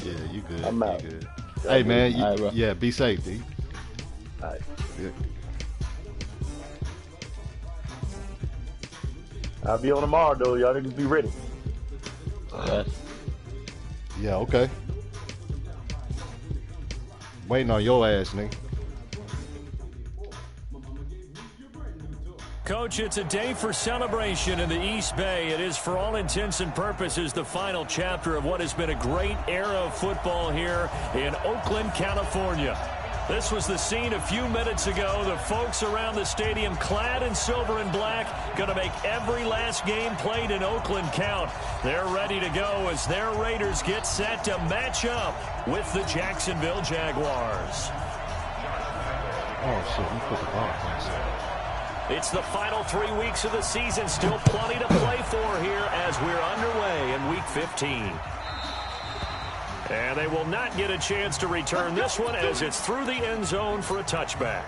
Yeah, you good. I'm out. You good. Hey, man. Right, yeah, be safe, D. All right. Yeah. I'll be on tomorrow, though. Y'all niggas be ready. Yes. Yeah, okay. Waiting on your ass, nigga. Coach, it's a day for celebration in the East Bay. It is, for all intents and purposes, the final chapter of what has been a great era of football here in Oakland, California. This was the scene a few minutes ago. The folks around the stadium clad in silver and black going to make every last game played in Oakland count. They're ready to go as their Raiders get set to match up with the Jacksonville Jaguars. Oh, shit. You put the ball outside. It's the final 3 weeks of the season. Still plenty to play for here as we're underway in Week 15. And they will not get a chance to return this one as it's through the end zone for a touchback.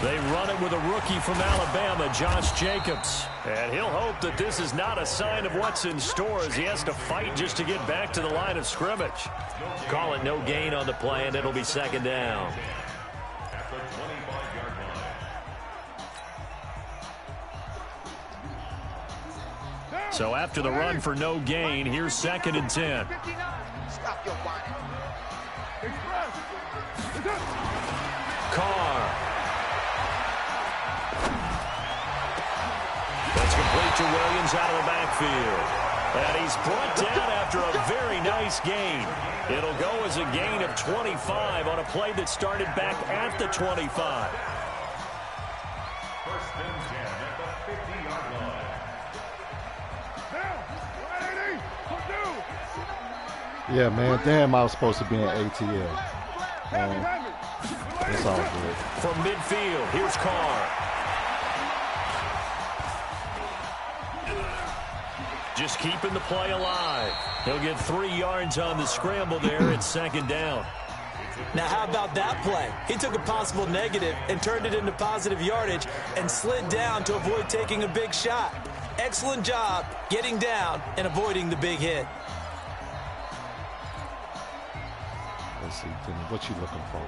They run it with a rookie from Alabama, Josh Jacobs. And he'll hope that this is not a sign of what's in store as he has to fight just to get back to the line of scrimmage. Call it no gain on the play, and it'll be second down. So after the run for no gain, here's 2nd and 10. Carr. That's complete to Williams out of the backfield. And he's brought down after a very nice gain. It'll go as a gain of 25 on a play that started back at the 25. First and 10 at the 50-yard line. Yeah, man. Damn, I was supposed to be in ATL. It's all good. From midfield, here's Carr. Just keeping the play alive. He'll get 3 yards on the scramble there. It's 2nd down. Now, how about that play? He took a possible negative and turned it into positive yardage and slid down to avoid taking a big shot. Excellent job getting down and avoiding the big hit. Let's see, Timmy, what you looking for?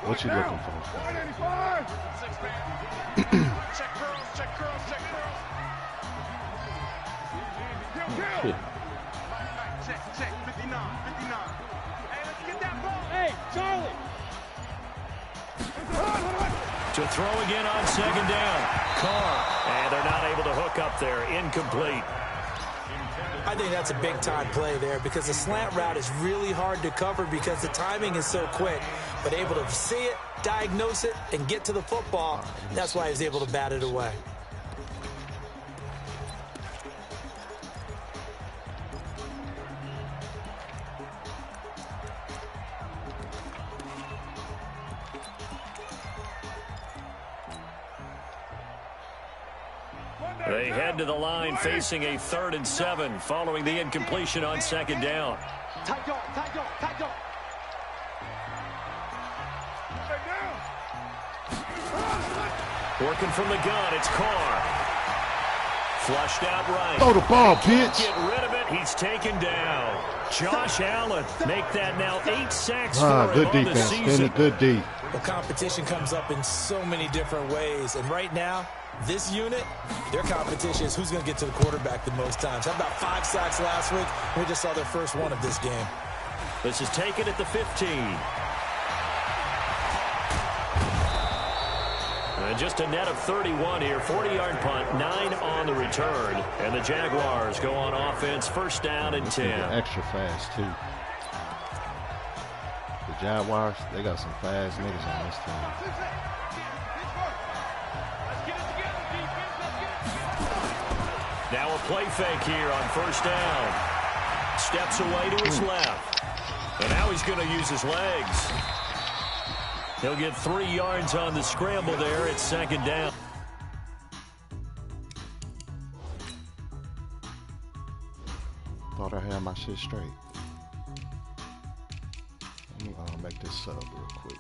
What you looking for? Check curls, check curls, check curls. Shit. Check, 59. Hey, let's get that ball. Hey, Charlie! To throw again on 2nd down. Carr. And they're not able to hook up there. Incomplete. I think that's a big-time play there because the slant route is really hard to cover because the timing is so quick. But able to see it, diagnose it, and get to the football, that's why he was able to bat it away. They head to the line facing a 3rd and 7 following the incompletion on 2nd down. Tight dog. Working from the gun, it's Carr. Flushed out right. Throw the ball, bitch. Get rid of it. He's taken down. Josh Allen make that now 8 sacks for Good him on the defense. season. Good D. Well, competition comes up in so many different ways. And right now, this unit, their competition is who's going to get to the quarterback the most times. How about 5 sacks last week? We just saw their first one of this game. This is taken at the 15. And just a net of 31 here. 40-yard punt, 9 on the return. And the Jaguars go on offense, 1st down and 10. Extra fast, too. The Jaguars, they got some fast niggas on this team. Now a play fake here on first down. Steps away to his left. And now he's going to use his legs. He'll get 3 yards on the scramble there. It's second down. Thought I had my shit straight. Let me make this sub real quick.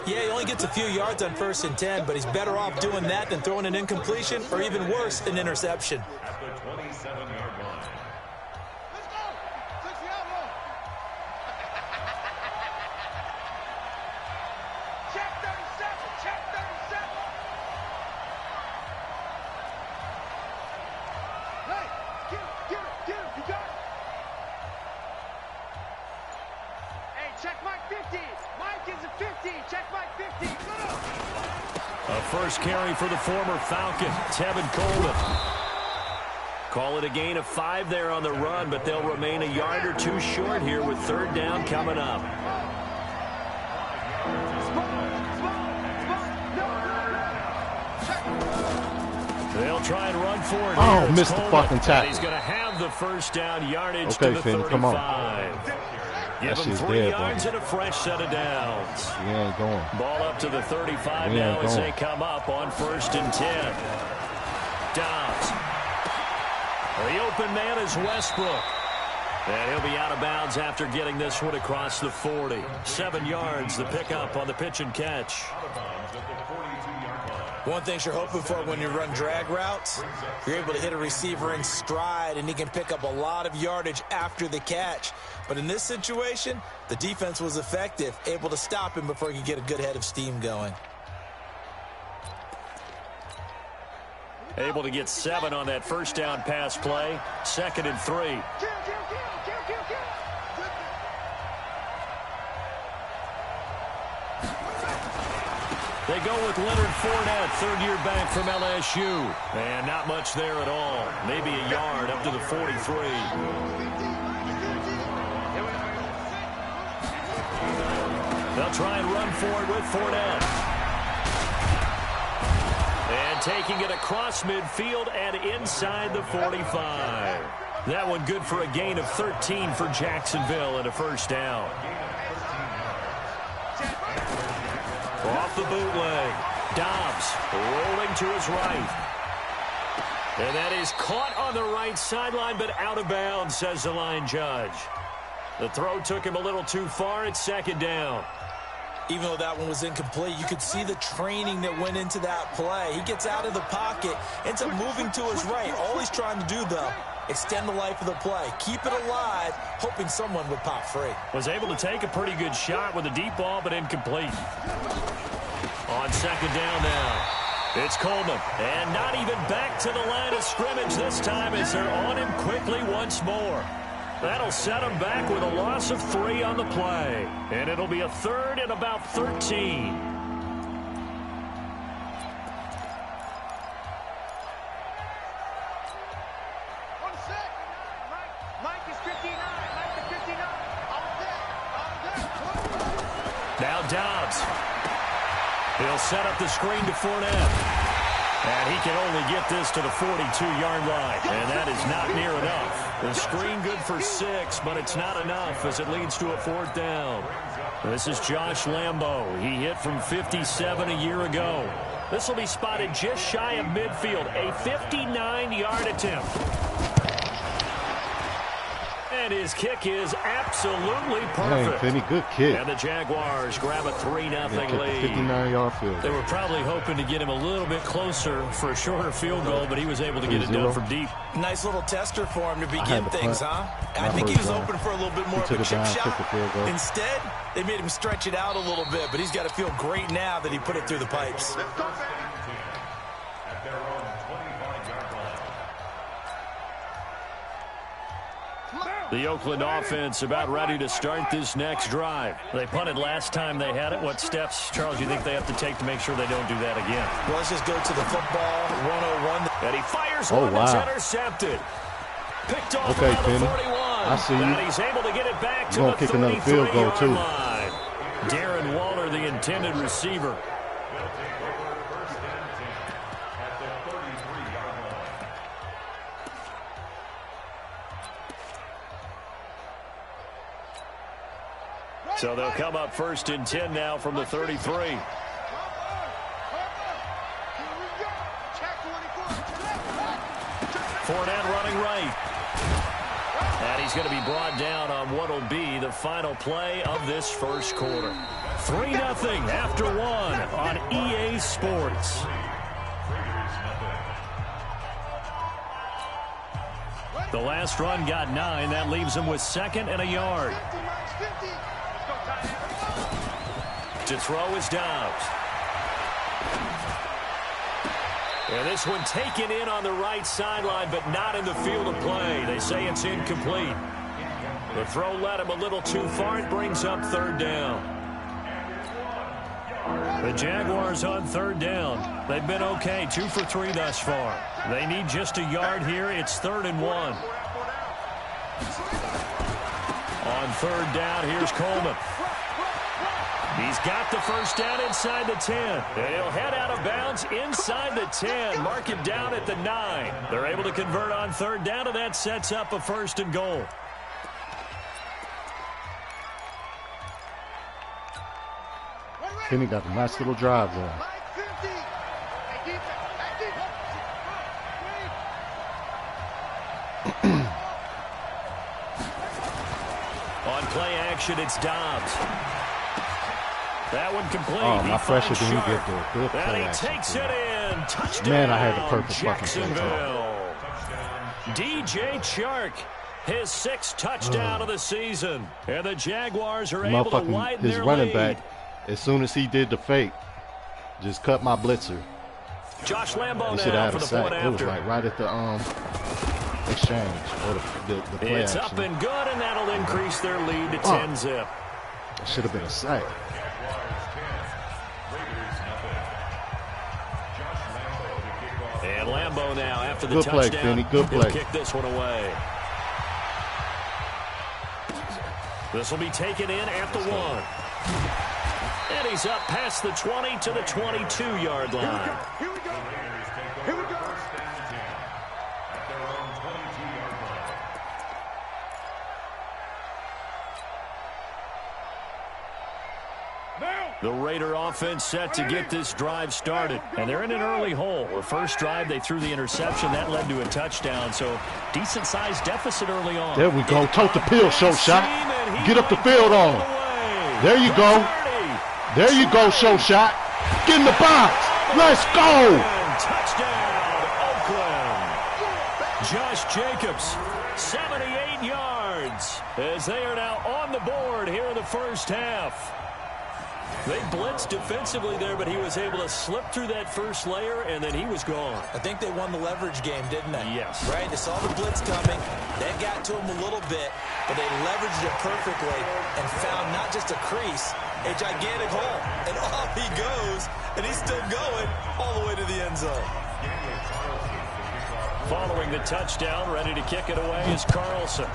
Yeah, he only gets a few yards on 1st and 10, but he's better off doing that than throwing an incompletion or even worse, an interception. At the 27-yard line. Let's go. 6-yard line. Check 37. Check 37. Hey, get him. You got it. Hey, check Mike 50. Mike is a 50. Check Mike 50. A first carry for the former Falcon, Tevin Coleman. Call it a gain of 5 there on the run, but they'll remain a yard or 2 short here with third down coming up. They'll try and run for it. Oh, here. missed the fucking tackle. He's going to have the first down yardage Okay, to the Finn, 35. come on. Give him 3 dead, yards buddy. and a fresh set of downs. He ain't going. Ball up to the 35 He now ain't as going. they come up on 1st and 10. Dobbs. The open man is Westbrook. And he'll be out of bounds after getting this one across the 40. 7 yards, the pickup on the pitch and catch. One thing you're hoping for when you run drag routes, you're able to hit a receiver in stride, and he can pick up a lot of yardage after the catch. But in this situation, the defense was effective, able to stop him before he could get a good head of steam going. Able to get 7 on that first down pass play. 2nd and 3. Kill. They go with Leonard Fournette, third-year back from LSU. And not much there at all. Maybe a yard up to the 43. They'll try and run for it with Fournette. And taking it across midfield and inside the 45. That one good for a gain of 13 for Jacksonville and a first down. Off the bootleg. Dobbs rolling to his right. And that is caught on the right sideline, but out of bounds, says the line judge. The throw took him a little too far. It's 2nd down. Even though that one was incomplete, you could see the training that went into that play. He gets out of the pocket, ends up moving to his right. All he's trying to do, though, extend the life of the play. Keep it alive, hoping someone would pop free. Was able to take a pretty good shot with a deep ball, but incomplete. On 2nd down now. It's Coleman. And not even back to the line of scrimmage this time as they're on him quickly once more. That'll set him back with a loss of 3 on the play. And it'll be a 3rd and about 13. Mike is 59. Mike is 59. Now Dobbs. He'll set up the screen to Fournette. And he can only get this to the 42-yard line. And that is not near enough. The screen good for 6, but it's not enough as it leads to a 4th down. This is Josh Lambo. He hit from 57 a year ago. This will be spotted just shy of midfield. A 59-yard attempt. And his kick is absolutely perfect. Dang, Penny, good kick. And the Jaguars grab a 3-0 lead. 59-yard field. They were probably hoping to get him a little bit closer for a shorter field goal, but he was able to get it done from deep. Nice little tester for him to begin things, huh? I think he was hoping for a little bit more of a chip shot. Instead, they made him stretch it out a little bit, but he's got to feel great now that he put it through the pipes. The Oakland offense about ready to start this next drive. They punted last time they had it. What steps, Charles, you think they have to take to make sure they don't do that again? Well, let's just go to the football 101. And he fires one that's intercepted. Picked off Okay, around the Penny. 41. I see you. And he's able to get it back to Gonna the kick another field goal, 33-yard too. line. Darren Waller, the intended receiver. So they'll come up 1st and 10 now from the 33. Fournette running right. And he's going to be brought down on what will be the final play of this first quarter. 3-0 after 1 on EA Sports. The last run got 9. That leaves him with 2nd and a yard. To throw is Dobbs. And this one taken in on the right sideline, but not in the field of play. They say it's incomplete. The throw led him a little too far. It brings up 3rd down. The Jaguars on 3rd down. They've been okay, 2 for 3 thus far. They need just a yard here. It's 3rd and 1. On 3rd down, here's Coleman. He's got the first down inside the 10. And he'll head out of bounds inside the 10. Mark it down at the 9. They're able to convert on 3rd down, and that sets up a 1st and goal. Penny got a nice little drive there. On play action, it's Dobbs. That one complete. Oh, my pressure didn't get Sharp. there. Good play And he action. takes it in. Touchdown. Man, I had the perfect fucking Jacksonville. DJ Chark, his 6th touchdown of the season. And the Jaguars are able to widen His their running lead. back, as soon as he did the fake, just cut my blitzer. Josh Lambo He should now have for had a the sack. point It was after. like right at the exchange or the play It's action. up and good, and that'll increase their lead to Oh. 10-zip. It should have been a sack. And Lambo now after the Good play, touchdown. Finney. Good He'll play. kick this one away. This will be taken in at the 1. And he's up past the 20 to the 22-yard line. Here we go. Here we go. The Raider offense set to get this drive started. And they're in an early hole. The first drive, they threw the interception. That led to a touchdown. So decent-sized deficit early on. There we go. Tote the pill, show shot. Get up the field on him. There you go. There you go, show shot. Get in the box. Let's go. And touchdown, Oakland. Josh Jacobs, 78 yards, as they are now on the board here in the first half. They blitzed defensively there, but he was able to slip through that first layer, and then he was gone. I think they won the leverage game, didn't they? Yes. Right? They saw the blitz coming. That got to him a little bit, but they leveraged it perfectly and found not just a crease, a gigantic hole. And off he goes, and he's still going all the way to the end zone. Following the touchdown, ready to kick it away is Carlson.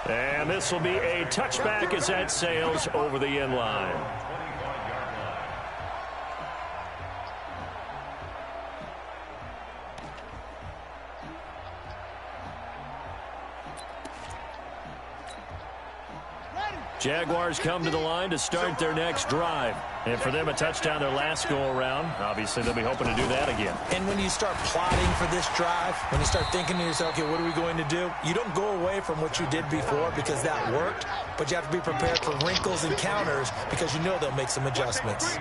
And this will be a touchback as that sails over the end line. Jaguars come to the line to start their next drive. And for them, a touchdown their last go-around. Obviously, they'll be hoping to do that again. And when you start plotting for this drive, when you start thinking to yourself, okay, what are we going to do? You don't go away from what you did before because that worked, but you have to be prepared for wrinkles and counters because you know they'll make some adjustments.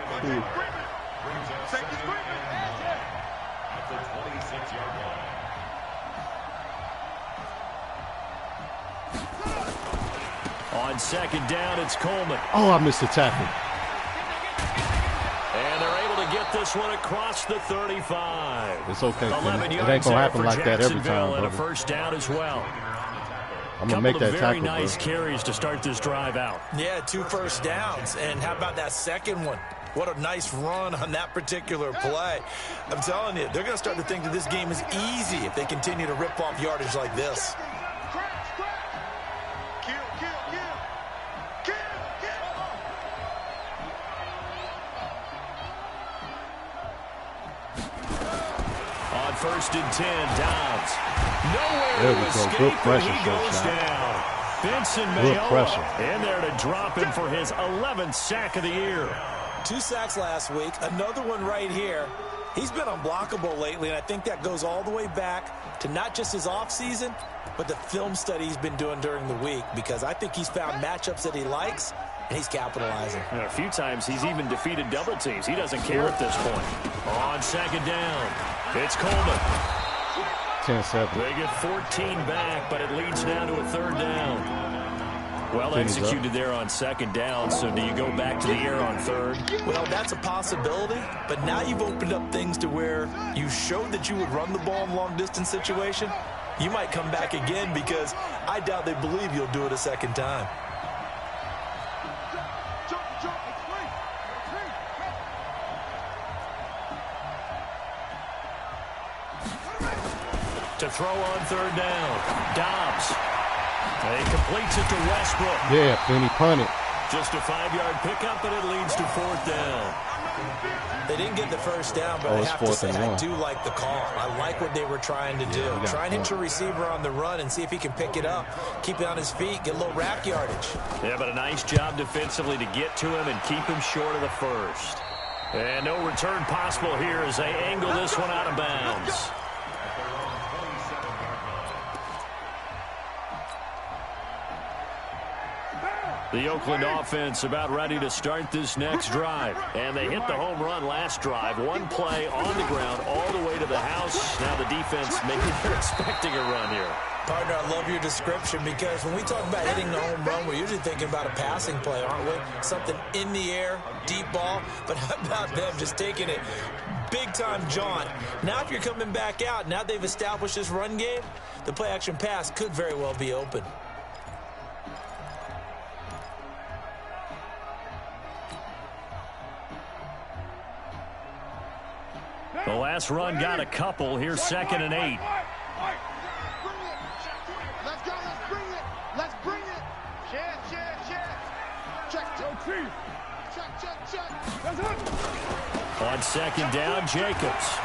On second down, it's Coleman. Oh, I missed the tackle. And they're able to get this one across the 35. It's okay. 11 It yards ain't gonna there happen for like that every Jacksonville, time, and a brother. first down as well. I'm gonna make that Couple of very tackle, nice bro. carries to start this drive out. Yeah, 2 first downs. And how about that second one? What a nice run on that particular play. I'm telling you, they're going to start to think that this game is easy if they continue to rip off yardage like this. On 1st and 10, Downs. Nowhere There to we go. escape, Good and pressure, he goes Shot. down. Benson Good Mayowa pressure. in there to drop him for his 11th sack of the year. 2 sacks last week, another one right here. He's been unblockable lately, and I think that goes all the way back to not just his offseason, but the film study he's been doing during the week, because I think he's found matchups that he likes, and he's capitalizing. And a few times he's even defeated double teams. He doesn't care at this point. On 2nd down, it's Coleman. 10-7. They get 14 back, but it leads now to a 3rd down. Well executed there on 2nd down, so do you go back to the air on 3rd? Well, that's a possibility, but now you've opened up things to where you showed that you would run the ball in long-distance situation. You might come back again, because I doubt they believe you'll do it a second time. To throw on 3rd down, Dobbs. He completes it to Westbrook. Yeah, Penny punt it. Just a 5-yard pickup, and it leads to 4th down. They didn't get the first down, but I have to say I do like the call. I like what they were trying to do. Try and hit your receiver on the run and see if he can pick it up, keep it on his feet, get a little rack yardage. Yeah, but a nice job defensively to get to him and keep him short of the first. And no return possible here as they angle this one out of bounds. The Oakland offense about ready to start this next drive. And they hit the home run last drive. One play on the ground all the way to the house. Now the defense, maybe they're expecting a run here. Partner, I love your description, because when we talk about hitting the home run, we're usually thinking about a passing play, aren't we? Something in the air, deep ball. But how about them just taking it big-time jaunt? Now if you're coming back out, now they've established this run game, the play-action pass could very well be open. The last run got a couple. Here's 2nd and 8. Let's go, let's bring it. Let's bring it. Check. On 2nd down, Jacobs.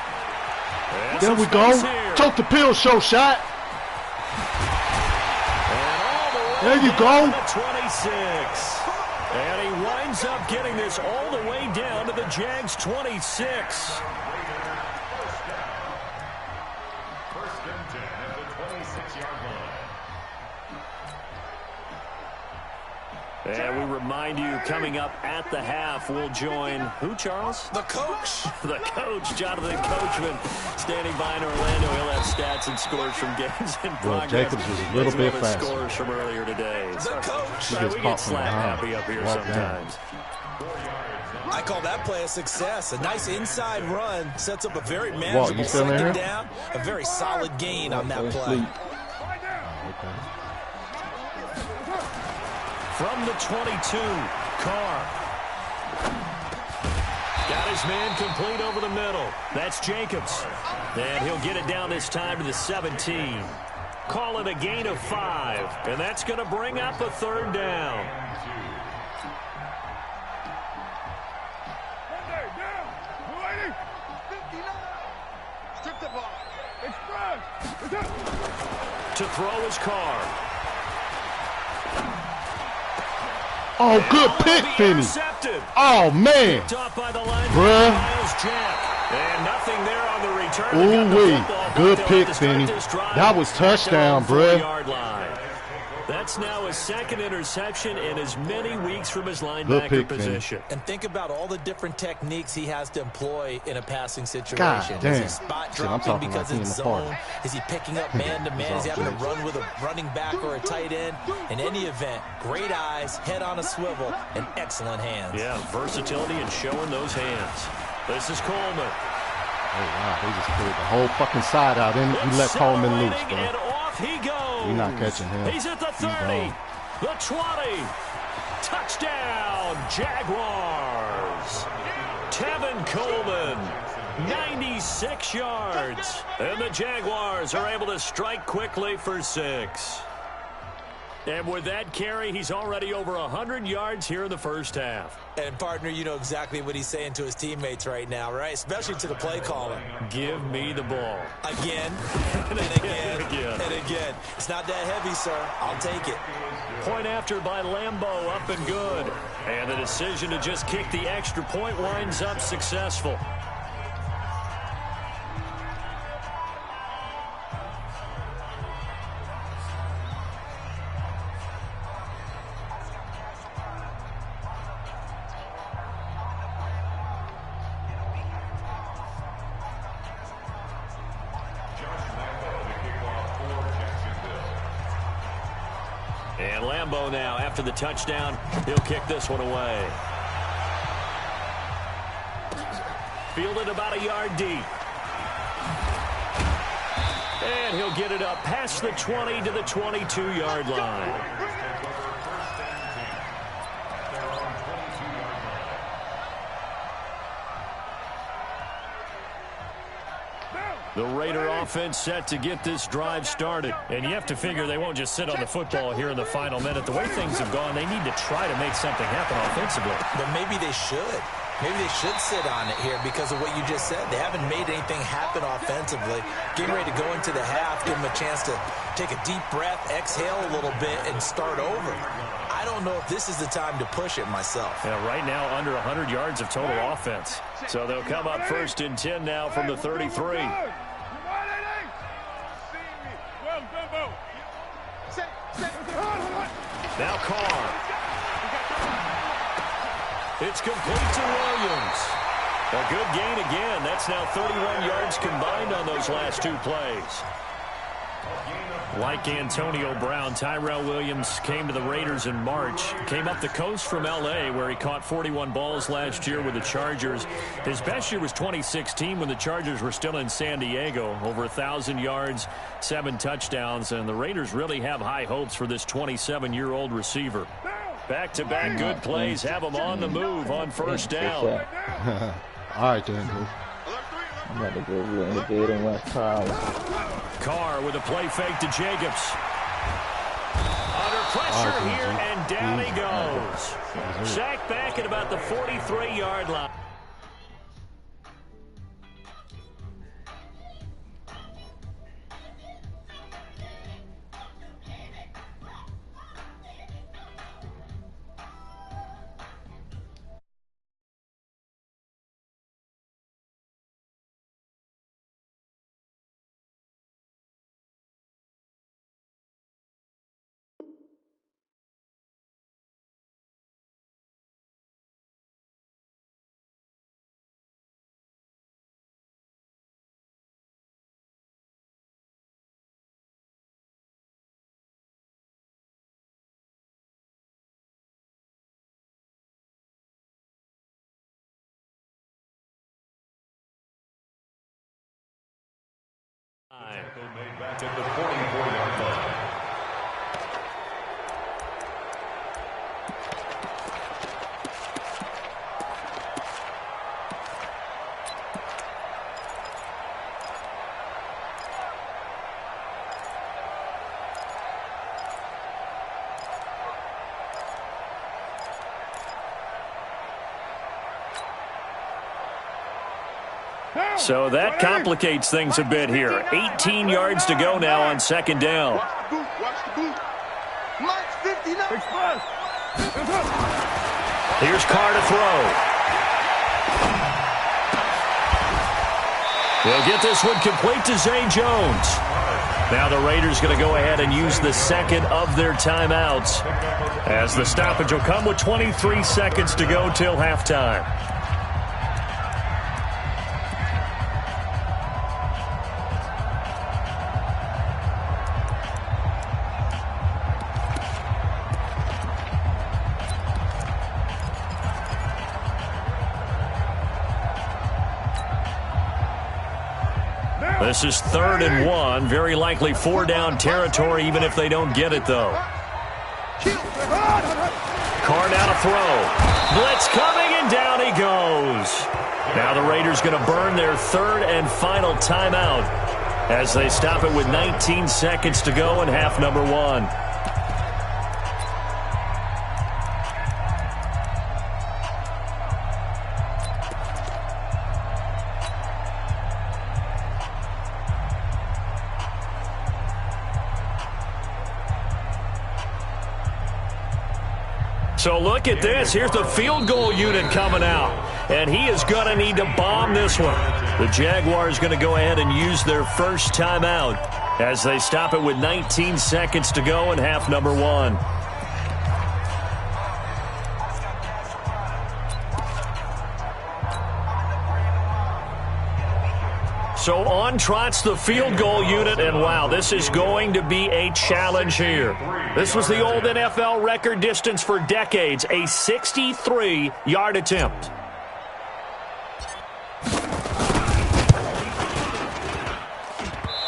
And There some we go. space here. Choke the pill, Shot. And all the way There you down go. to the 26. And he winds up getting this all the way down to the Jags 26. And we remind you, coming up at the half, we'll join who, Charles? The coach. The coach, Jonathan Coachman, standing by in Orlando. He'll have stats and scores from games in progress. Jacobs was a little as well bit as faster. Scores from earlier today. The coach. He Right, gets we caught get from slap behind. happy up here Walk down. sometimes. I call that play a success. A nice inside run sets up a very Walt, manageable you still in 2nd here? down. A very solid gain on that play. Okay. From the 22, Carr. Got his man complete over the middle. That's Jacobs. And he'll get it down this time to the 17. Call it a gain of 5. And that's going to bring up a 3rd down. To throw his Carr. Oh, good pick, Finney. Oh, man. Picked off by the line. Bruh. Miles Jack. And nothing there on the return. Ooh-wee. Good pick, Finney. That was touchdown, bruh. That's now his 2nd interception in as many weeks from his linebacker position. And think about all the different techniques he has to employ in a passing situation. God damn. Is he spot dropping because it's zone? Is he picking up man-to-man? Is he having to run with a running back or a tight end? In any event, great eyes, head on a swivel, and excellent hands. Yeah, versatility and showing those hands. This is Coleman. Oh, wow. They just pulled the whole fucking side out. And we let Coleman loose, bro. And off he goes. We're not catching him. He's at the 30, the 20. Touchdown, Jaguars. Tevin Coleman, 96 yards. And the Jaguars are able to strike quickly for 6. And with that carry, he's already over 100 yards here in the first half. And, partner, you know exactly what he's saying to his teammates right now, right? Especially to the play caller. Give me the ball. Again, and again, and again. It's not that heavy, sir. I'll take it. Point after by Lambeau, up and good. And the decision to just kick the extra point winds up successful. And Lambeau now, after the touchdown, he'll kick this one away. Fielded about a yard deep. And he'll get it up past the 20 to the 22-yard line. The Raider offense set to get this drive started. And you have to figure they won't just sit on the football here in the final minute. The way things have gone, they need to try to make something happen offensively. But maybe they should. Maybe they should sit on it here because of what you just said. They haven't made anything happen offensively. Getting ready to go into the half, give them a chance to take a deep breath, exhale a little bit, and start over. I don't know if this is the time to push it myself. Yeah, right now under 100 yards of total offense. So they'll come up 1st and 10 now from the 33. Now Carr. It's complete to Williams. A good gain again. That's now 31 yards combined on those last 2 plays. Like Antonio Brown, Tyrell Williams came to the Raiders in March. Came up the coast from L.A. where he caught 41 balls last year with the Chargers. His best year was 2016 when the Chargers were still in San Diego. Over 1,000 yards, 7 touchdowns, and the Raiders really have high hopes for this 27-year-old receiver. Back-to-back good plays have him on the move on 1st down. All right, then, dude. I'm about to go real innovative in West College. Carr with a play fake to Jacobs. Under pressure here, and down he goes. Sacked back at about the 43-yard line. Made back at the 44-yard line. So that complicates things a bit here. 18 yards to go now on 2nd down. Here's Carr to throw. He'll get this one complete to Zay Jones. Now the Raiders going to go ahead and use the 2nd of their timeouts, as the stoppage will come with 23 seconds to go till halftime. This is 3rd and 1. Very likely 4-down territory, even if they don't get it, though. Carr now to throw. Blitz coming, and down he goes. Now the Raiders going to burn their 3rd and final timeout as they stop it with 19 seconds to go in half number 1. So look at this. Here's the field goal unit coming out. And he is going to need to bomb this one. The Jaguars going to go ahead and use their first timeout as they stop it with 19 seconds to go in half number 1. So on trots the field goal unit, and wow, this is going to be a challenge here. This was the old NFL record distance for decades, a 63-yard attempt.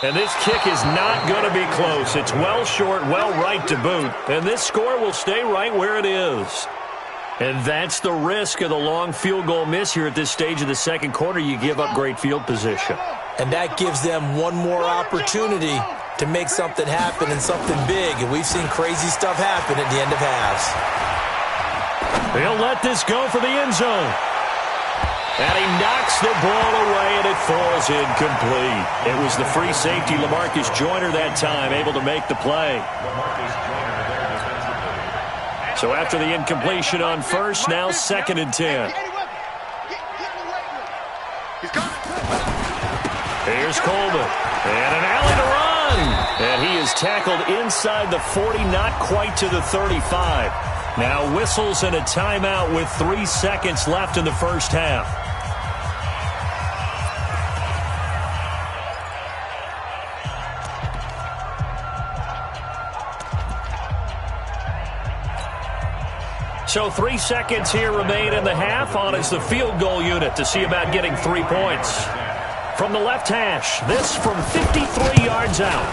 And this kick is not going to be close. It's well short, well right to boot, and this score will stay right where it is. And that's the risk of the long field goal miss here at this stage of the second quarter. You give up great field position. And that gives them one more opportunity to make something happen and something big. And we've seen crazy stuff happen at the end of halves. They'll let this go for the end zone. And he knocks the ball away, and it falls incomplete. It was the free safety, LaMarcus Joyner, that time, able to make the play. So after the incompletion on first, now 2nd and 10. Here's Coleman. And an alley to run. And he is tackled inside the 40, not quite to the 35. Now whistles and a timeout with 3 seconds left in the first half. So 3 seconds here remain in the half. On is the field goal unit to see about getting 3 points. From the left hash, this from 53 yards out.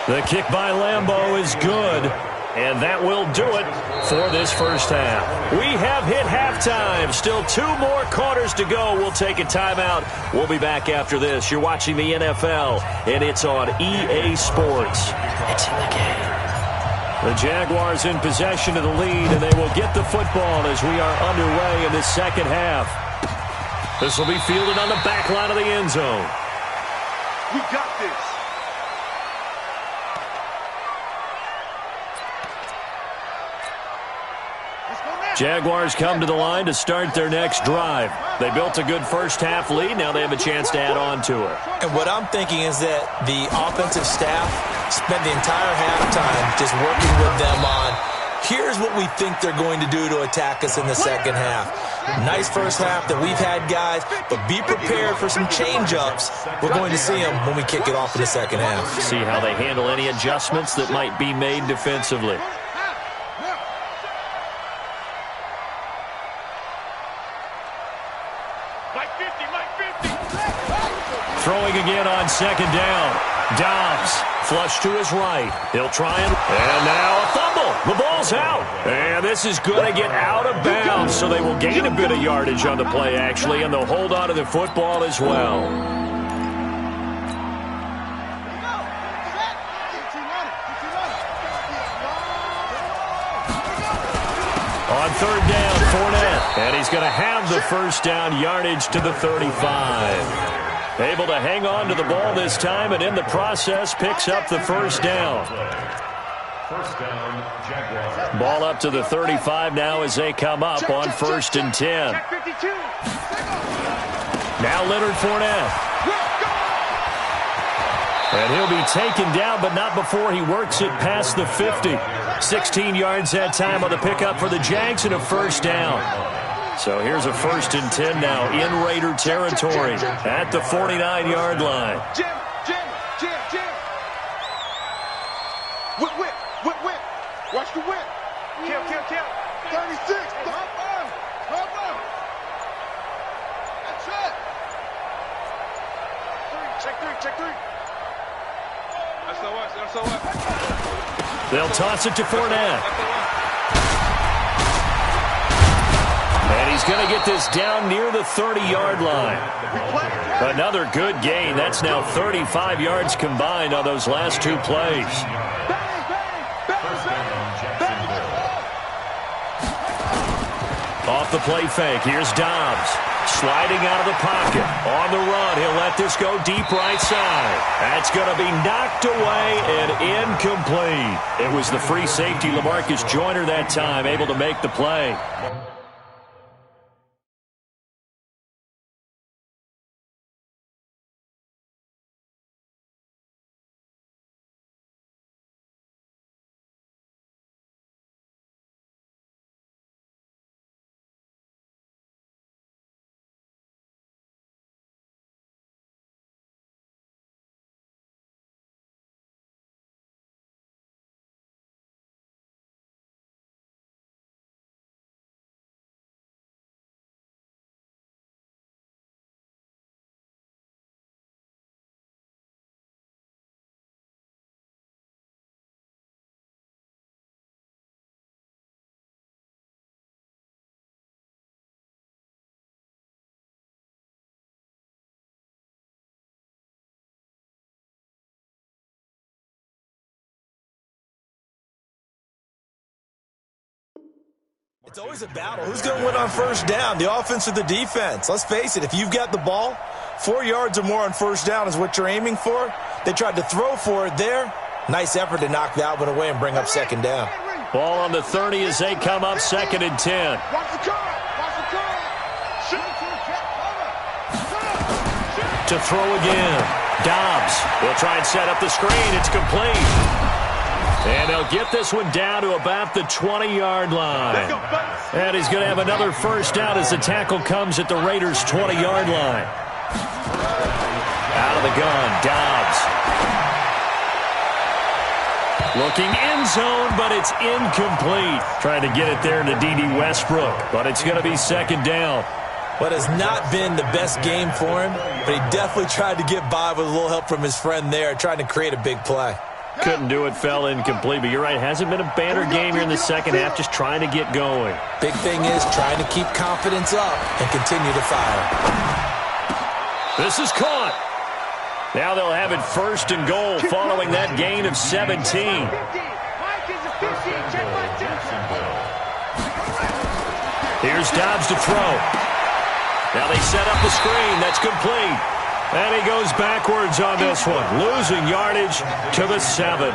The kick by Lambeau is good, and that will do it for this first half. We have hit halftime. Still 2 more quarters to go. We'll take a timeout. We'll be back after this. You're watching the NFL, and it's on EA Sports. It's in the game. The Jaguars in possession of the lead, and they will get the football as we are underway in the second half. This will be fielded on the back line of the end zone. We got this. Jaguars come to the line to start their next drive. They built a good first half lead. Now they have a chance to add on to it. And what I'm thinking is that the offensive staff spent the entire halftime just working with them on, here's what we think they're going to do to attack us in the second half. Nice first half that we've had, guys, but be prepared for some change-ups. We're going to see them when we kick it off in the second half. See how they handle any adjustments that might be made defensively. Throwing again on second down. Dobbs, flush to his right. He'll try and now a fumble. The ball's out. And this is going to get out of bounds, so they will gain a bit of yardage on the play, actually, and they'll hold on to the football as well. On third down, Fournette. And he's going to have the first down yardage to the 35. Able to hang on to the ball this time, and in the process picks up the first down. First down, Jaguars. Ball up to the 35 now as they come up on 1st and 10. Now Leonard Fournette. And he'll be taken down, but not before he works it past the 50. 16 yards that time on the pickup for the Jags and a first down. So here's a 1st and 10 now in Raider territory at the 49-yard line. Jim. Whip. Watch the whip. Kill. 36. Hop on. That's it. Check three. That's so what? They'll toss it to Fournette. And he's going to get this down near the 30-yard line. Another good gain. That's now 35 yards combined on those last two plays. Off the play fake, here's Dobbs. Sliding out of the pocket. On the run, he'll let this go deep right side. That's going to be knocked away and incomplete. It was the free safety, LaMarcus Joyner, that time, able to make the play. It's always a battle. Who's going to win on first down, the offense or the defense? Let's face it, if you've got the ball, 4 yards or more on first down is what you're aiming for. They tried to throw for it there. Nice effort to knock that one away and bring up second down. Ball on the 30 as they come up 2nd and 10. To throw again. Dobbs will try and set up the screen. It's complete. And they'll get this one down to about the 20-yard line. And he's going to have another first down as the tackle comes at the Raiders' 20-yard line. Out of the gun, Dobbs. Looking end zone, but it's incomplete. Trying to get it there to D.D. Westbrook, but it's going to be second down. What has not been the best game for him, but he definitely tried to get by with a little help from his friend there, trying to create a big play. Couldn't do it, fell incomplete, but you're right. Hasn't been a banner game here in the second half, just trying to get going. Big thing is trying to keep confidence up and continue to fire. This is caught. Now they'll have it 1st and goal following that gain of 17. Here's Dobbs to throw. Now they set up the screen. That's complete. And he goes backwards on this one, losing yardage to the 7.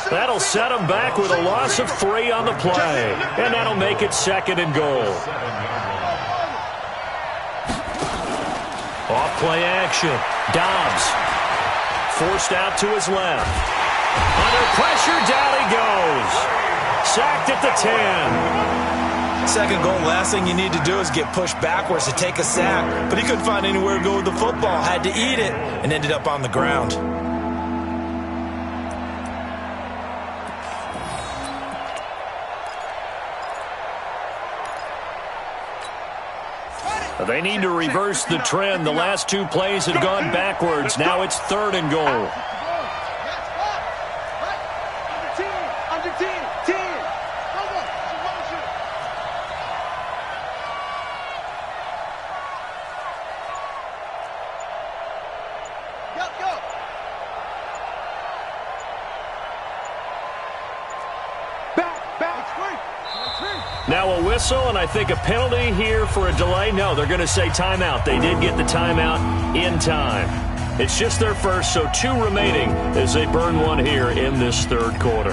That'll set him back with a loss of 3 on the play. And that'll make it 2nd and goal. Off play action. Dobbs forced out to his left. Under pressure, down he goes. Sacked at the 10. Second goal, last thing you need to do is get pushed backwards to take a sack. But he couldn't find anywhere to go with the football. Had to eat it and ended up on the ground. They need to reverse the trend. The last 2 plays have gone backwards. Now it's 3rd and goal. Under 10. Now a whistle, and I think a penalty here for a delay. No, they're going to say timeout. They did get the timeout in time. It's just their first, so 2 remaining as they burn one here in this 3rd quarter.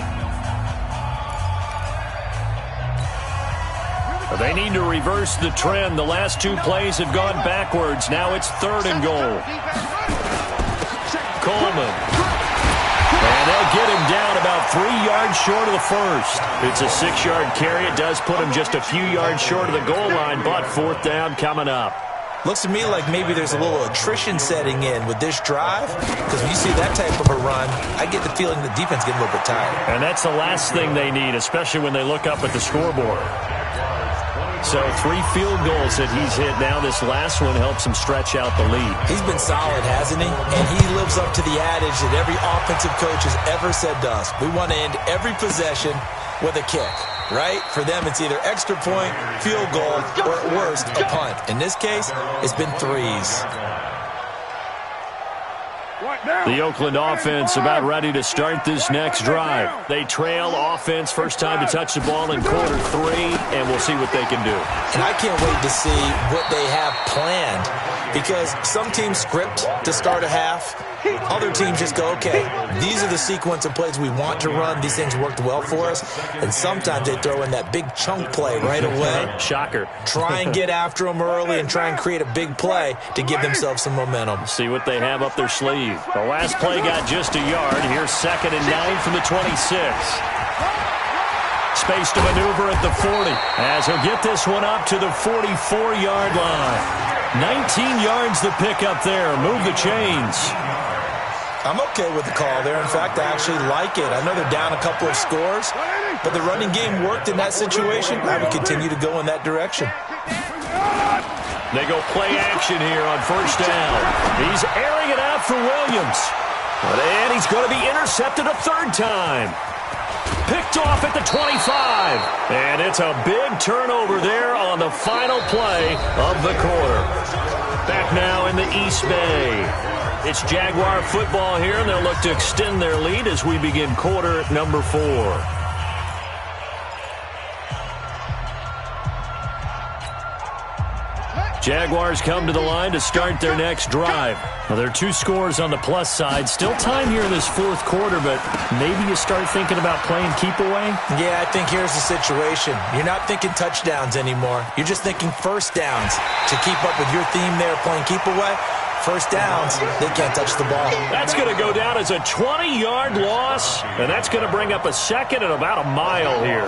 They need to reverse the trend. The last 2 plays have gone backwards. Now it's 3rd and goal. Coleman. And they'll get him down about 3 yards short of the first. It's a 6-yard carry. It does put him just a few yards short of the goal line, but 4th down coming up. Looks to me like maybe there's a little attrition setting in with this drive, because when you see that type of a run, I get the feeling the defense getting a little bit tired. And that's the last thing they need, especially when they look up at the scoreboard. So 3 field goals that he's hit now. This last one helps him stretch out the lead. He's been solid, hasn't he? And he lives up to the adage that every offensive coach has ever said to us. We want to end every possession with a kick, right? For them, it's either extra point, field goal, or at worst, a punt. In this case, it's been 3s. The Oakland offense about ready to start this next drive. They trail offense, first time to touch the ball in quarter 3, and we'll see what they can do. And I can't wait to see what they have planned, because some teams script to start a half. Other teams just go, okay, these are the sequence of plays we want to run. These things worked well for us. And sometimes they throw in that big chunk play right away. Shocker. Try and get after them early and try and create a big play to give themselves some momentum. See what they have up their sleeve. The last play got just a yard. Here's 2nd and 9 from the 26. Space to maneuver at the 40 as he'll get this one up to the 44-yard line. 19 yards to pick up there. Move the chains. I'm okay with the call there. In fact, I actually like it. I know they're down a couple of scores, but the running game worked in that situation. I would continue to go in that direction. They go play action here on first down. He's airing it out for Williams. And he's going to be intercepted a 3rd time. Picked off at the 25. And it's a big turnover there on the final play of the quarter. Back now in the East Bay. It's Jaguar football here, and they'll look to extend their lead as we begin quarter number 4. Jaguars come to the line to start their next drive. Now, there are 2 scores on the plus side. Still time here in this 4th quarter, but maybe you start thinking about playing keep away? Yeah, I think here's the situation. You're not thinking touchdowns anymore. You're just thinking first downs. To keep up with your theme there, playing keep away, first downs, they can't touch the ball. That's going to go down as a 20-yard loss, and that's going to bring up a 2nd and about a mile here.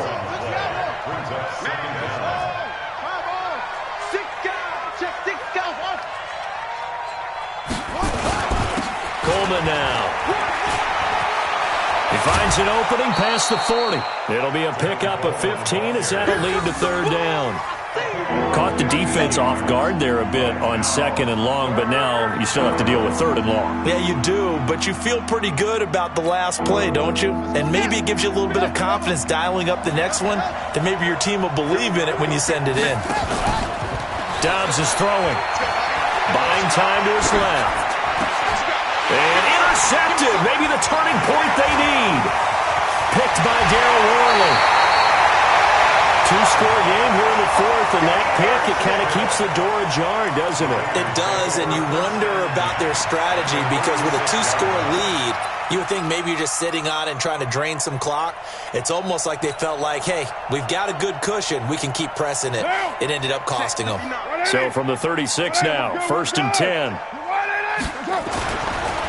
Coleman now. He finds an opening past the 40. It'll be a pickup of 15 as that'll lead to 3rd down. Caught the defense off guard there a bit on 2nd and long, but now you still have to deal with 3rd and long. Yeah, you do, but you feel pretty good about the last play, don't you? And maybe it gives you a little bit of confidence dialing up the next one, that maybe your team will believe in it when you send it in. Dobbs is throwing. Buying time to his left. And intercepted. Maybe the turning point they need. Picked by Darryl Worley. 2-score game here in the 4th, and that pick, it kind of keeps the door ajar, doesn't it? It does, and you wonder about their strategy, because with a 2-score lead, you would think maybe you're just sitting on it and trying to drain some clock. It's almost like they felt like, hey, we've got a good cushion. We can keep pressing it. It ended up costing them. So from the 36 now, 1st and 10.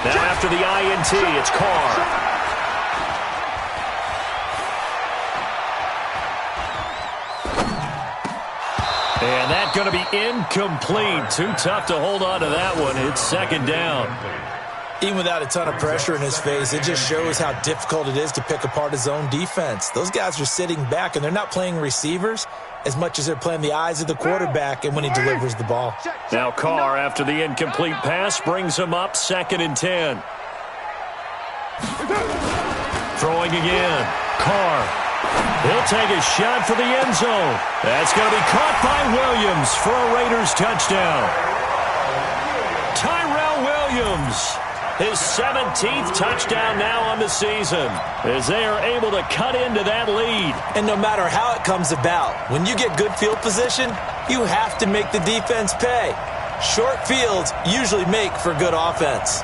Now after the INT, it's Carr. And that's going to be incomplete. Too tough to hold on to that one. It's 2nd down. Even without a ton of pressure in his face, it just shows how difficult it is to pick apart his own defense. Those guys are sitting back, and they're not playing receivers as much as they're playing the eyes of the quarterback and when he delivers the ball. Now Carr, after the incomplete pass, brings him up 2nd and 10. Throwing again. Carr. He'll take a shot for the end zone. That's going to be caught by Williams for a Raiders touchdown. Tyrell Williams, his 17th touchdown now on the season, as they are able to cut into that lead. And no matter how it comes about, when you get good field position, you have to make the defense pay. Short fields usually make for good offense.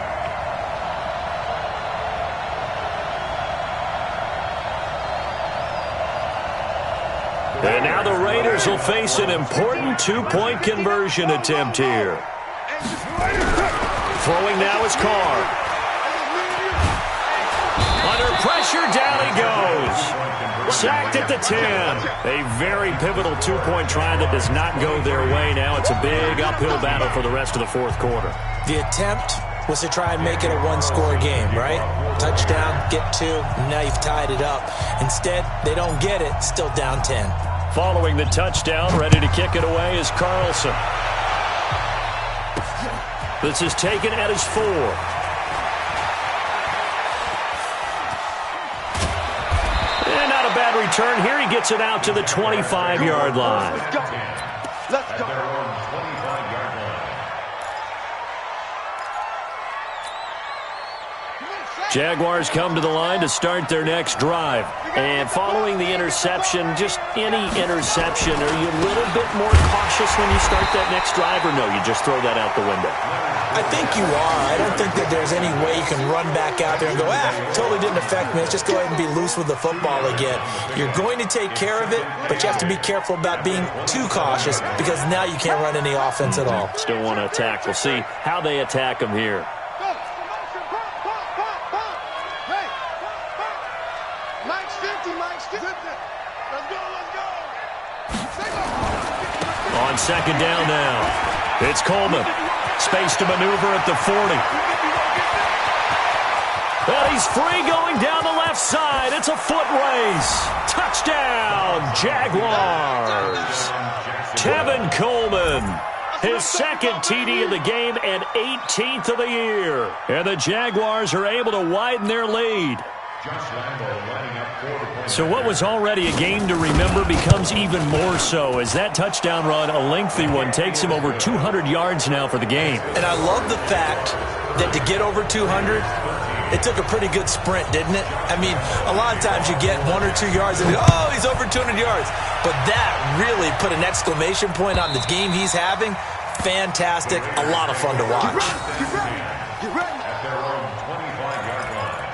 And now the Raiders will face an important 2-point conversion attempt here. Throwing now is Carr. Under pressure, down he goes. Sacked at the 10. A very pivotal 2-point try that does not go their way. Now it's a big uphill battle for the rest of the 4th quarter. The attempt was to try and make it a 1-score game, right? Touchdown, get 2, and now you've tied it up. Instead, they don't get it, still down 10. Following the touchdown, ready to kick it away is Carlson. This is taken at his 4. And not a bad return here. He gets it out to the 25-yard line. Let's go. Let's go. Jaguars come to the line to start their next drive. And following the interception, just any interception, are you a little bit more cautious when you start that next drive, or no, you just throw that out the window? I think you are. I don't think that there's any way you can run back out there and go, totally didn't affect me. Let's just go ahead and be loose with the football again. You're going to take care of it, but you have to be careful about being too cautious because now you can't run any offense at all. Still want to attack. We'll see how they attack him here. On second down now, it's Coleman. Space to maneuver at the 40. And he's free going down the left side. It's a foot race. Touchdown, Jaguars. Tevin Coleman, his second TD of the game and 18th of the year. And the Jaguars are able to widen their lead. So what was already a game to remember becomes even more so as that touchdown run, a lengthy one, takes him over 200 yards now for the game. And I love the fact that to get over 200, it took a pretty good sprint, didn't it? I mean, a lot of times you get 1 or 2 yards and, oh, he's over 200 yards. But that really put an exclamation point on the game he's having. Fantastic. A lot of fun to watch. Get ready. Get ready. At their own 25-yard line.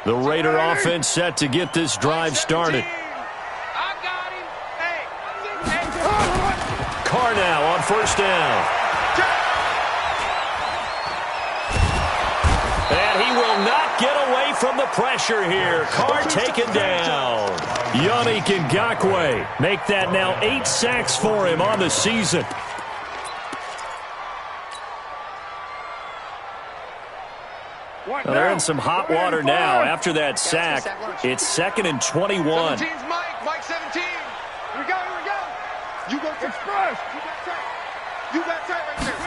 The Raider offense set to get this drive started. I got him. Hey. Carr now on first down. And he will not get away from the pressure here. Carr taken down. Yannick Ngakoue make that now 8 sacks for him on the season. Well, they're in some hot water now. After that sack, it's 2nd and 21. 17's Mike 17. Here we go. You go express. You got tight right there.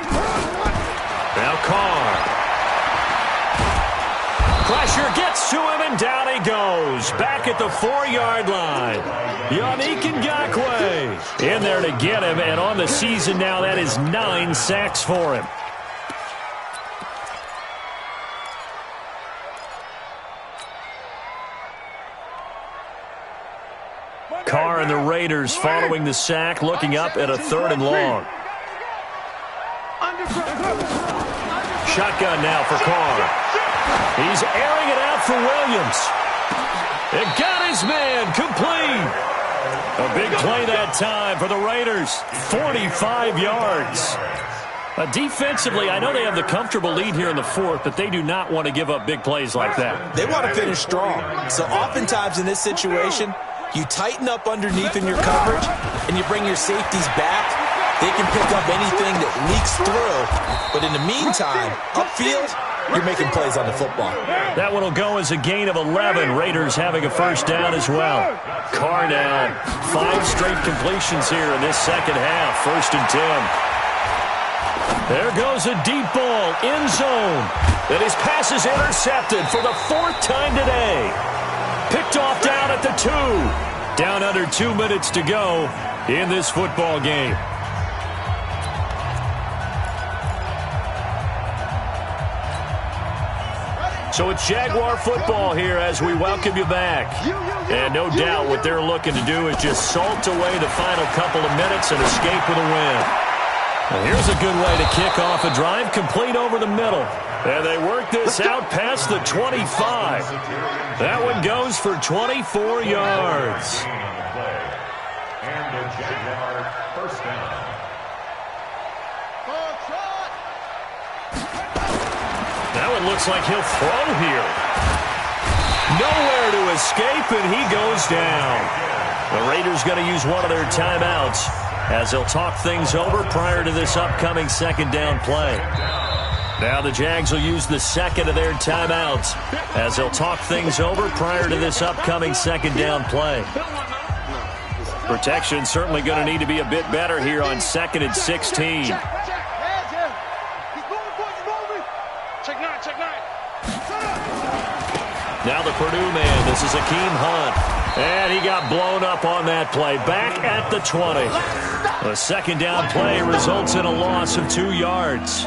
Now Carr. Pressure gets to him, and down he goes. Back at the 4-yard line. Yannick Ngakoue in there to get him, and on the season now, that is 9 sacks for him. Carr and the Raiders following the sack, looking up at a 3rd and long. Shotgun now for Carr. He's airing it out for Williams. It got his man complete. A big play that time for the Raiders. 45 yards. Defensively, I know they have the comfortable lead here in the 4th, but they do not want to give up big plays like that. They want to finish strong. So oftentimes in this situation, you tighten up underneath in your coverage, and you bring your safeties back. They can pick up anything that leaks through. But in the meantime, upfield, you're making plays on the football. That one will go as a gain of 11. Raiders having a first down as well. Carr now, 5 straight completions here in this second half. 1st and 10. There goes a deep ball, end zone. And his pass is intercepted for the 4th time today. Picked off down at the 2. Down under 2 minutes to go in this football game. So it's Jaguar football here as we welcome you back. And no doubt what they're looking to do is just salt away the final couple of minutes and escape with a win. Well, here's a good way to kick off a drive, complete over the middle. And they work this out past the 25. That one goes for 24 yards. And the Jaguar first down. Now it looks like he'll throw here. Nowhere to escape, and he goes down. The Raiders going to use one of their timeouts as they'll talk things over prior to this upcoming second down play. Now the Jags will use the second of their timeouts as they'll talk things over prior to this upcoming second down play. Protection certainly going to need to be a bit better here on 2nd and 16. Now the Purdue man, this is Akeem Hunt. And he got blown up on that play. Back at the 20. A second down play results in a loss of 2 yards.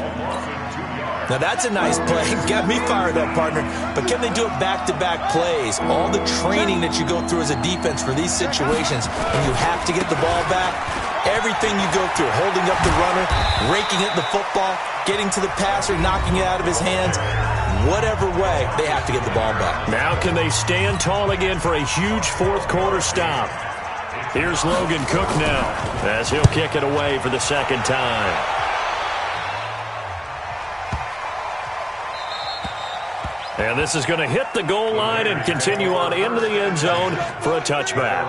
Now that's a nice play. Got me fired up, partner. But can they do it back-to-back plays? All the training that you go through as a defense for these situations, when you have to get the ball back, everything you go through, holding up the runner, raking at the football, getting to the passer, knocking it out of his hands, whatever way, they have to get the ball back. Now can they stand tall again for a huge fourth quarter stop? Here's Logan Cook now as he'll kick it away for the second time. And this is going to hit the goal line and continue on into the end zone for a touchback.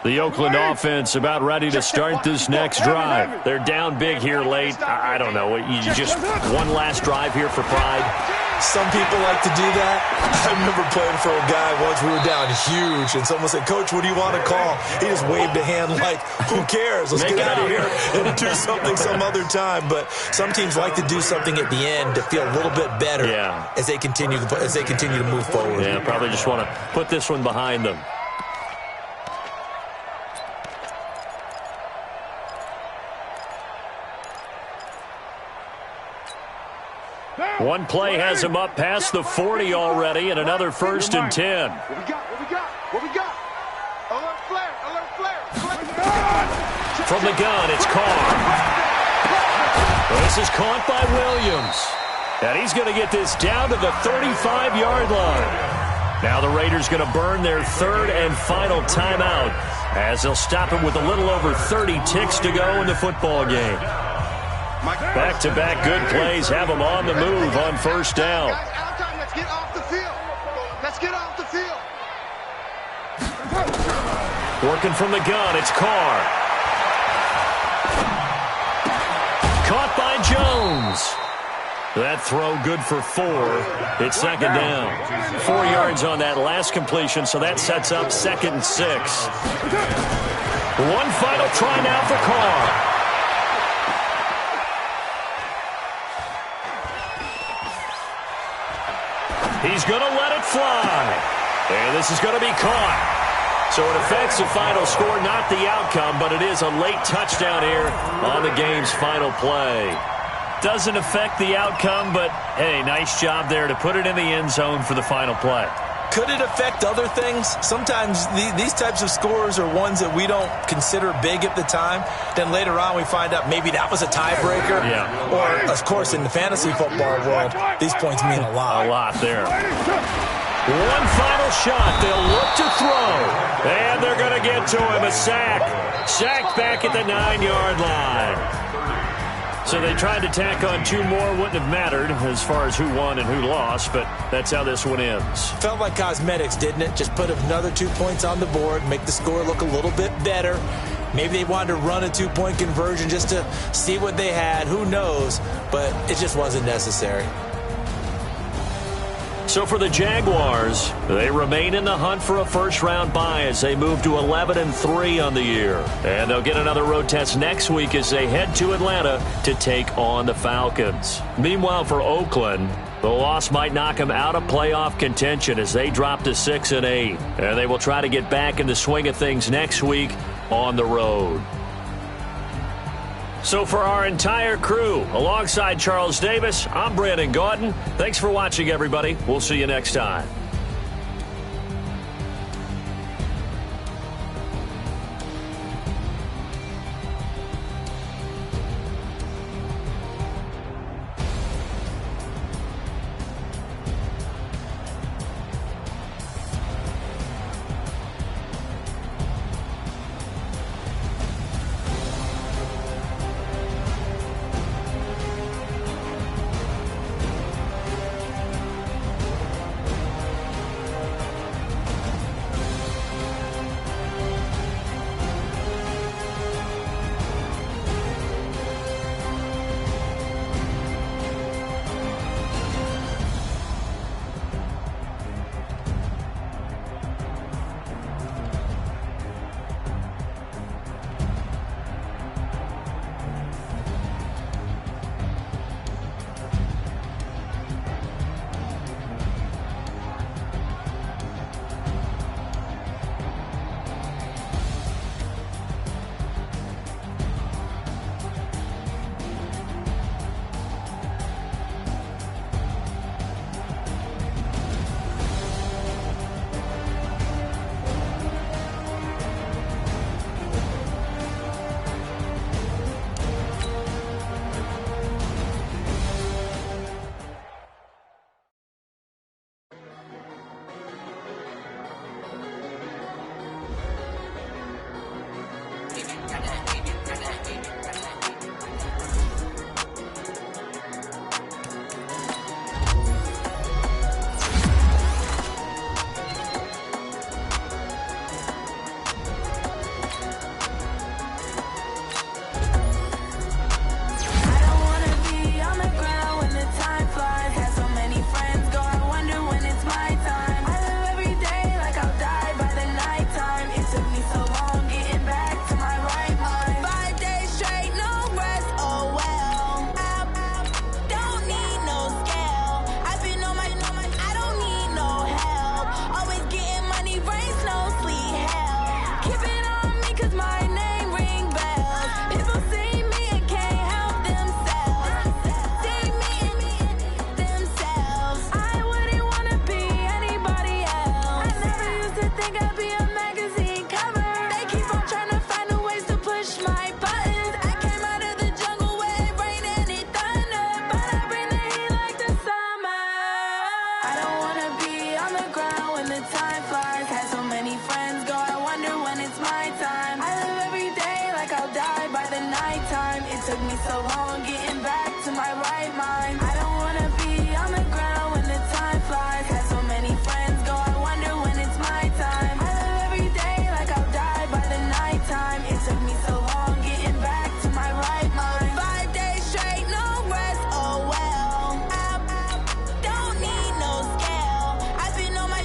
The Oakland offense about ready to start this next drive. They're down big here late. I don't know. You just one last drive here for pride. Some people like to do that. I remember playing for a guy once. We were down huge, and someone said, "Coach, what do you want to call?" He just waved a hand like, "Who cares? Let's get out of here and do something some other time." But some teams like to do something at the end to feel a little bit better as they continue to move forward. Yeah, probably just want to put this one behind them. One play has him up past the 40 already, and another 1st and 10. What we got? Alert flare. From the gun, it's Carr. This is caught by Williams. And he's going to get this down to the 35-yard line. Now the Raiders going to burn their 3rd and final timeout as they'll stop it with a little over 30 ticks to go in the football game. Back-to-back good plays have them on the move on 1st down. Let's get off the field. Working from the gun, it's Carr. Caught by Jones. That throw good for 4. It's 2nd down. 4 yards on that last completion, so that sets up 2nd and 6. One final try now for Carr. He's going to let it fly. And this is going to be caught. So it affects the final score, not the outcome, but it is a late touchdown here on the game's final play. Doesn't affect the outcome, but, hey, nice job there to put it in the end zone for the final play. Could it affect other things? Sometimes these types of scores are ones that we don't consider big at the time. Then later on we find out maybe that was a tiebreaker. Yeah. Or, of course, in the fantasy football world, these points mean a lot. A lot there. One final shot. They'll look to throw. And they're going to get to him. A sack. Sacked back at the 9-yard line. So they tried to tack on 2 more. Wouldn't have mattered as far as who won and who lost, but that's how this one ends. Felt like cosmetics, didn't it? Just put another 2 points on the board, make the score look a little bit better. Maybe they wanted to run a 2-point conversion just to see what they had. Who knows? But it just wasn't necessary. So for the Jaguars, they remain in the hunt for a first-round bye as they move to 11-3 on the year. And they'll get another road test next week as they head to Atlanta to take on the Falcons. Meanwhile, for Oakland, the loss might knock them out of playoff contention as they drop to 6-8. And they will try to get back in the swing of things next week on the road. So for our entire crew, alongside Charles Davis, I'm Brandon Gaudin. Thanks for watching, everybody. We'll see you next time. mind. I don't wanna be on the ground when the time flies. Had so many friends go, I wonder when it's my time. I live every day like I'll die by the nighttime. It took me so long getting back to my right mind. 5 days straight, no rest, oh well. I don't need no scale. I've been on my,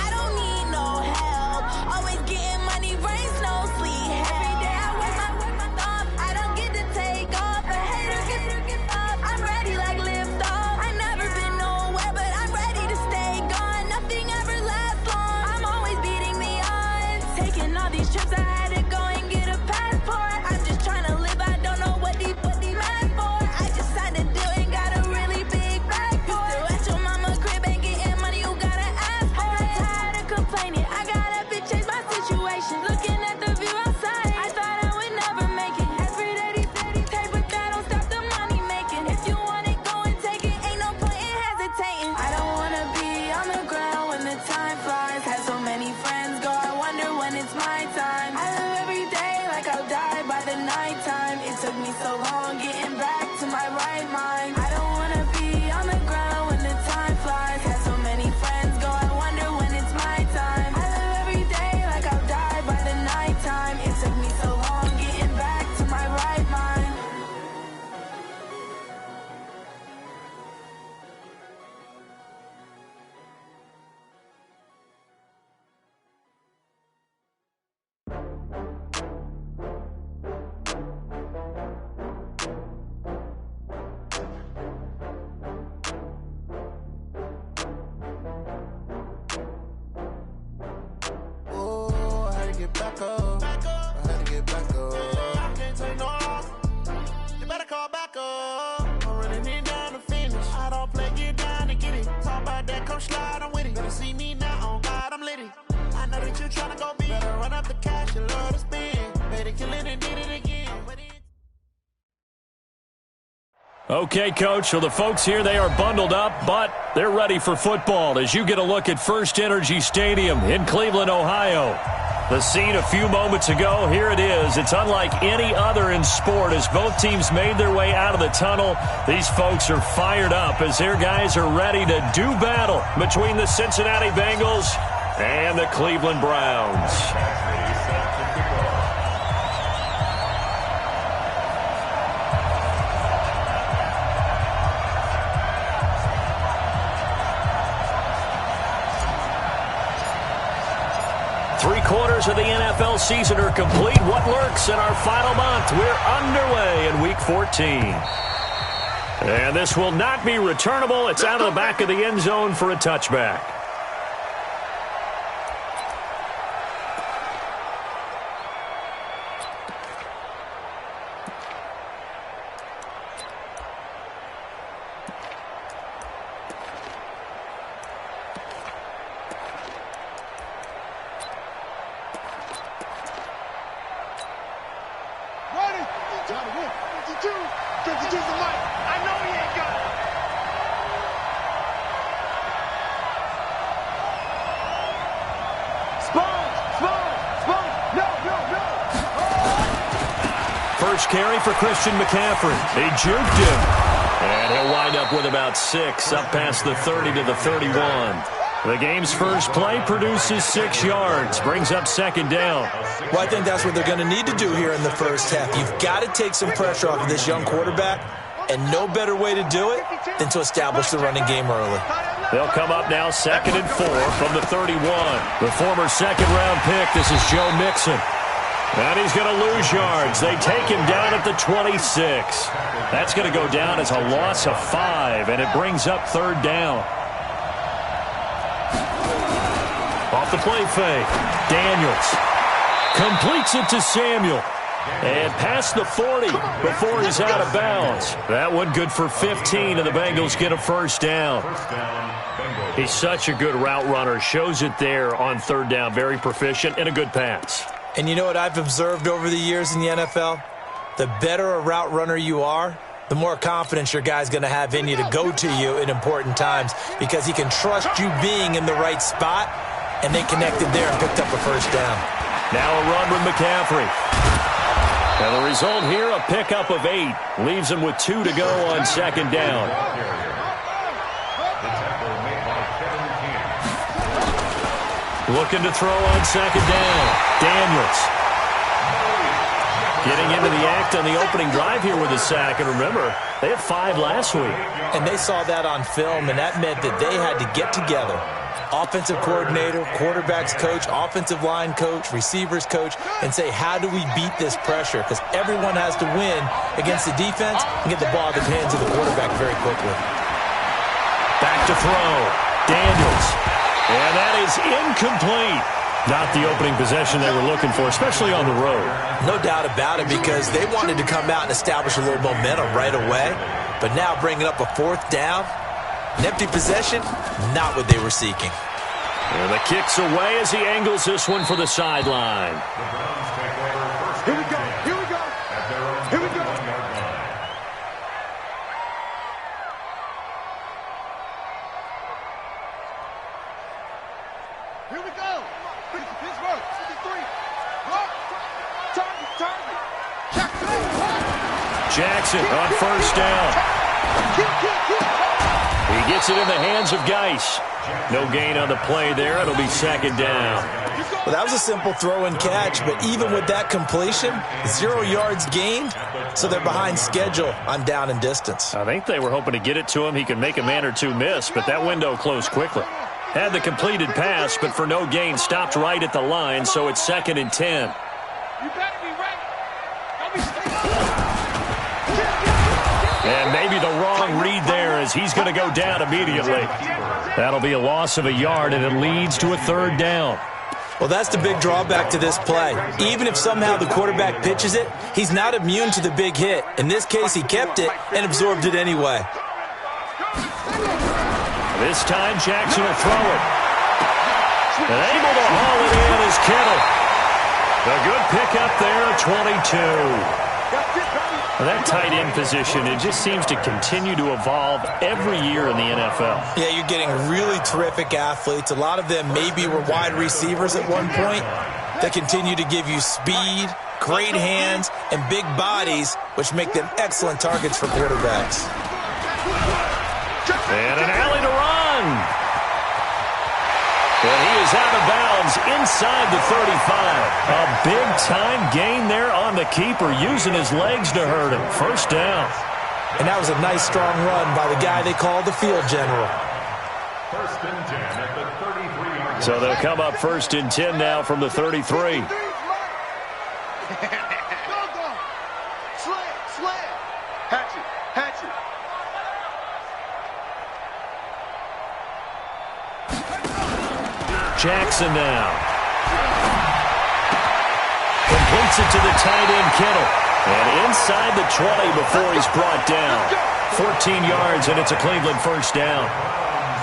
I don't need no help. Always getting money, rains, no sleep. Every day I work my thumb. I don't get to take off. The haters get up. I'm ready like lift off. I never been nowhere, but I'm ready to stay gone. Nothing ever lasts long. I'm always beating the odds. Taking all these trips, I had to go and get a passport. I'm just trying to live. I don't know what the mad for. I just signed a deal and got a really big bag for it. Still at your mama crib and getting money, you gotta ask for it. I'm tired of complaining. I gotta change my situation. Looking at the view outside, I thought I would never make it. Every day these take, but that don't stop the money making. If you want it, go and take it. Ain't no point in hesitating. I don't wanna be on the ground when the time flies. Had so many friends go, I wonder when it's my time. I live every day like I'll die by the nighttime. It took me so long getting back to my right mind. I don't wanna be on the ground when the time flies. Had so many friends go, I wonder when it's my time. I live every day like I'll die by the nighttime. It took me so long getting back to my right mind. Oh, I had to get back up. I had to get back up. I can't take no loss. You better call back up. I'm running it down to finish. I don't play, get down to get it. Talk about that, come slide, I'm with it. Better see me now, on God, I'm litty. I know that you tryna go big. Better run up the cash, you love to spend. Better kill it and did it again. Okay, Coach, so the folks here, they are bundled up, but they're ready for football as you get a look at First Energy Stadium in Cleveland, Ohio. The scene a few moments ago, here it is. It's unlike any other in sport as both teams made their way out of the tunnel. These folks are fired up as their guys are ready to do battle between the Cincinnati Bengals and the Cleveland Browns. 3/4 of the NFL season are complete. What lurks in our final month? We're underway in Week 14. And this will not be returnable. It's out of the back of the end zone for a touchback. First carry for Christian McCaffrey. He juked him. And he'll wind up with about 6, up past the 30 to the 31. The game's first play produces 6 yards, brings up second down. Well, I think that's what they're going to need to do here in the first half. You've got to take some pressure off of this young quarterback, and no better way to do it than to establish the running game early. They'll come up now 2nd and 4 from the 31. The former second-round pick, this is Joe Mixon. And he's going to lose yards. They take him down at the 26. That's going to go down as a loss of 5, and it brings up 3rd down. Off the play fake, Daniels completes it to Samuel. And past the 40 before he's out of bounds. That one good for 15, and the Bengals get a first down. He's such a good route runner. Shows it there on 3rd down. Very proficient and a good pass. And you know what I've observed over the years in the NFL? The better a route runner you are, the more confidence your guy's going to have in you to go to you in important times because he can trust you being in the right spot, and they connected there and picked up a first down. Now a run with McCaffrey. And the result here, a pickup of 8. Leaves him with 2 to go on second down. Looking to throw on second down. Daniels. Getting into the act on the opening drive here with a sack. And remember, they had 5 last week. And they saw that on film, and that meant that they had to get together. Offensive coordinator, quarterback's coach, offensive line coach, receivers coach, and say, how do we beat this pressure? Because everyone has to win against the defense and get the ball in the hands of the quarterback very quickly. Back to throw. Daniels. And that is incomplete. Not the opening possession they were looking for, especially on the road. No doubt about it, because they wanted to come out and establish a little momentum right away. But now bringing up a 4th down, an empty possession, not what they were seeking. And the kick's away as he angles this one for the sideline. Here we go. Here we go. Here we go. Here we go. Pittsburgh, 53. Target. Jackson on first down. He gets it in the hands of Geis. No gain on the play there. It'll be second down. Well, that was a simple throw and catch, but even with that completion, 0 yards gained, so they're behind schedule on down and distance. I think they were hoping to get it to him. He could make a man or two miss, but that window closed quickly. Had the completed pass, but for no gain, stopped right at the line, so it's 2nd and 10. You better be ready. And maybe the wrong read there as he's going to go down immediately. That'll be a loss of a yard, and it leads to a 3rd down. Well, that's the big drawback to this play. Even if somehow the quarterback pitches it, he's not immune to the big hit. In this case, he kept it and absorbed it anyway. This time, Jackson will throw it. And able to haul it in is Kittle. A good pickup there at 22. That tight end position, it just seems to continue to evolve every year in the NFL. Yeah, you're getting really terrific athletes. A lot of them maybe were wide receivers at one point. They continue to give you speed, great hands, and big bodies, which make them excellent targets for quarterbacks. And an alley to run. And he is out of bounds inside the 35. A big-time gain there on the keeper, using his legs to hurt him. First down. And that was a nice, strong run by the guy they call the field general. 1st and 10 at the 33-yard line. So they'll come up 1st and 10 now from the 33. Slam. Hatchet. Jackson now. Completes it to the tight end, Kittle. And inside the 20 before he's brought down. 14 yards, and it's a Cleveland first down.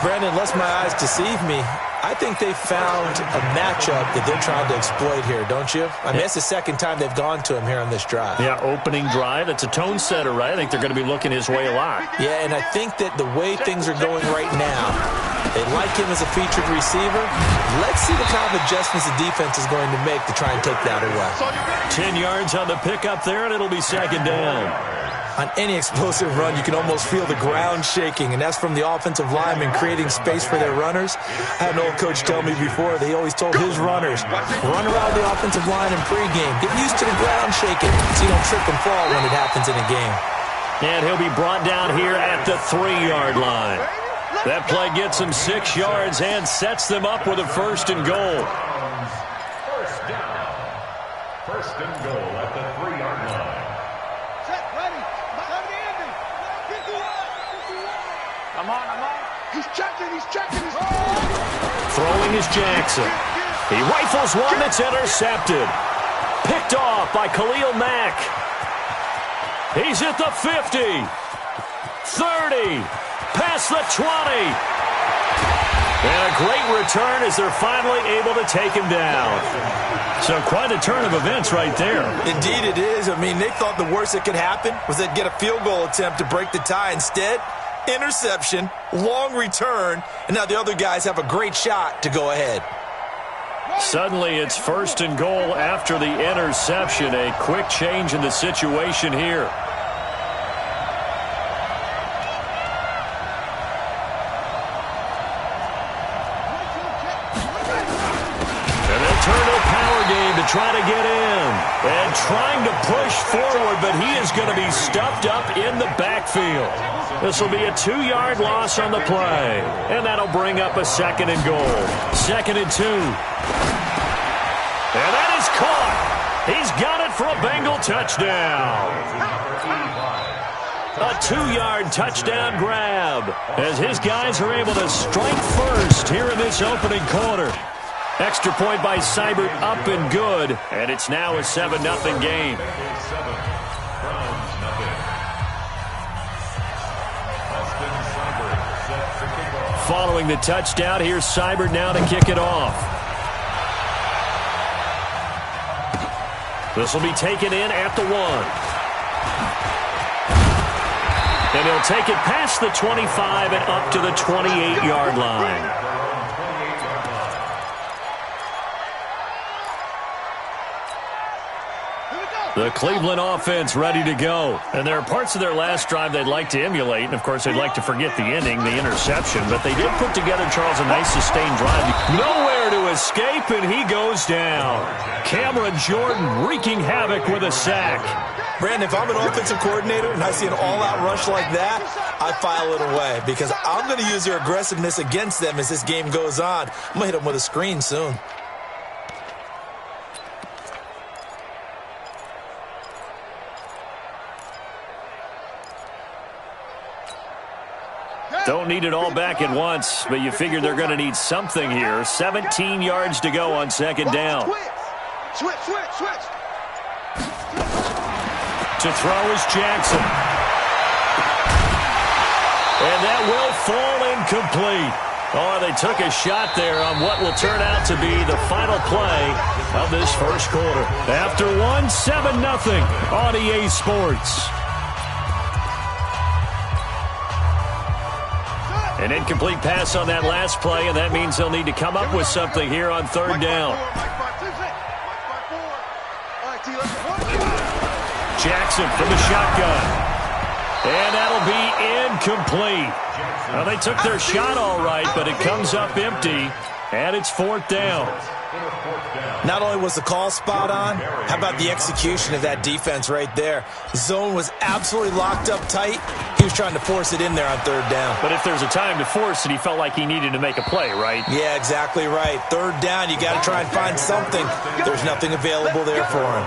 Brandon, lest my eyes deceive me, I think they found a matchup that they're trying to exploit here, don't you? I mean, it's the 2nd time they've gone to him here on this drive. Yeah, opening drive. It's a tone setter, right? I think they're going to be looking his way a lot. Yeah, and I think that the way things are going right now, they like him as a featured receiver. Let's see the kind of adjustments the defense is going to make to try and take that away. 10 yards on the pickup there, and it'll be second down. On any explosive run, you can almost feel the ground shaking, and that's from the offensive linemen creating space for their runners. I had an old coach tell me before, he always told his runners, run around the offensive line in pregame. Get used to the ground shaking so you don't trip and fall when it happens in a game. And he'll be brought down here at the 3-yard line. That play gets him 6 yards and sets them up with a 1st and goal. First down. 1st and goal at the 3-yard line. Come on. He's checking. Throwing is Jackson. He rifles one that's intercepted. Picked off by Khalil Mack. He's at the 50. 30. Past the 20. And a great return as they're finally able to take him down. So quite a turn of events right there. Indeed it is. I mean, they thought the worst that could happen was they'd get a field goal attempt to break the tie. Instead, interception, long return, and now the other guys have a great shot to go ahead. Suddenly it's 1st and goal after the interception. A quick change in the situation here. To try to get in and trying to push forward, but he is going to be stuffed up in the backfield. This will be a 2-yard loss on the play, and that'll bring up a 2nd and goal. 2nd and 2. And that is caught. He's got it for a Bengal touchdown. A 2-yard touchdown grab as his guys are able to strike first here in this opening quarter. Extra point by Seibert, up and good, and it's now a 7-0 game. Following the touchdown, here's Seibert now to kick it off. This will be taken in at the 1. And he'll take it past the 25 and up to the 28-yard line. The Cleveland offense ready to go. And there are parts of their last drive they'd like to emulate. And, of course, they'd like to forget the ending, the interception. But they did put together, Charles, a nice sustained drive. Nowhere to escape, and he goes down. Cameron Jordan wreaking havoc with a sack. Brandon, if I'm an offensive coordinator and I see an all-out rush like that, I file it away because I'm going to use their aggressiveness against them as this game goes on. I'm going to hit them with a screen soon. Don't need it all back at once, but you figure they're going to need something here. 17 yards to go on 2nd down. Switch. To throw is Jackson. And that will fall incomplete. Oh, they took a shot there on what will turn out to be the final play of this first quarter. After 7-0 on EA Sports. An incomplete pass on that last play, and that means they'll need to come up with something here on 3rd down. Jackson from the shotgun. And that'll be incomplete. Well, they took their shot all right, but it comes up empty, and it's 4th down. Not only was the call spot on, how about the execution of that defense right there? Zone was absolutely locked up tight. He was trying to force it in there on 3rd down. But if there's a time to force it, he felt like he needed to make a play, right? Yeah, exactly right. 3rd down, you got to try and find something. There's nothing available there for him.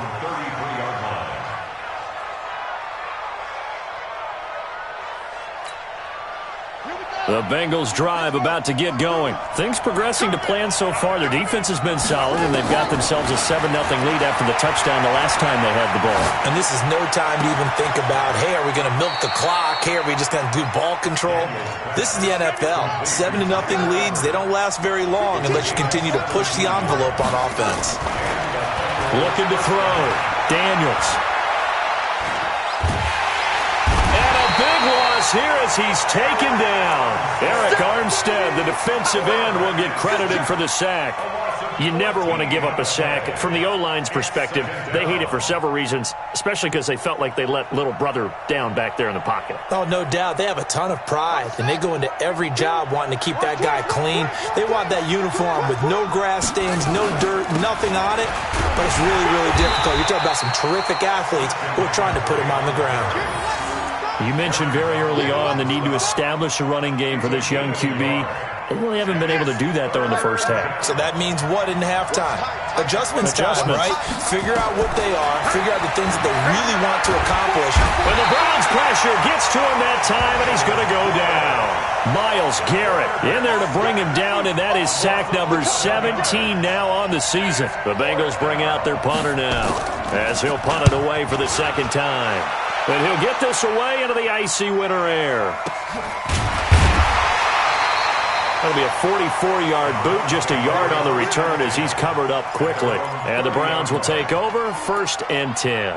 The Bengals drive about to get going. Things progressing to plan so far. Their defense has been solid, and they've got themselves a 7-0 lead after the touchdown the last time they had the ball. And this is no time to even think about, hey, are we going to milk the clock? Hey, are we just going to do ball control? This is the NFL. 7-0 leads, they don't last very long unless you continue to push the envelope on offense. Looking to throw. Daniels. Big loss here as he's taken down. Eric Armstead, the defensive end, will get credited for the sack. You never want to give up a sack. From the O-line's perspective, they hate it for several reasons, especially because they felt like they let little brother down back there in the pocket. Oh, no doubt. They have a ton of pride, and they go into every job wanting to keep that guy clean. They want that uniform with no grass stains, no dirt, nothing on it, but it's really, really difficult. You're talking about some terrific athletes who are trying to put him on the ground. You mentioned very early on the need to establish a running game for this young QB. They really haven't been able to do that, though, in the first half. So that means what in halftime? Adjustments time, right? Figure out what they are. Figure out the things that they really want to accomplish. When the Browns pressure gets to him that time, and he's going to go down. Myles Garrett in there to bring him down, and that is sack number 17 now on the season. The Bengals bring out their punter now as he'll punt it away for the 2nd time. And he'll get this away into the icy winter air. That'll be a 44-yard boot, just a yard on the return as he's covered up quickly. And the Browns will take over 1st and 10.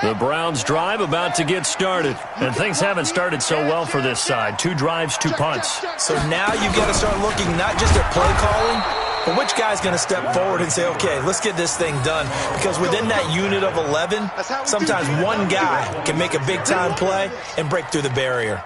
The Browns drive about to get started. And things haven't started so well for this side. 2 drives, 2 punts. So now you've got to start looking not just at play calling, but which guy's going to step forward and say, okay, let's get this thing done. Because within that unit of 11, sometimes one guy can make a big-time play and break through the barrier.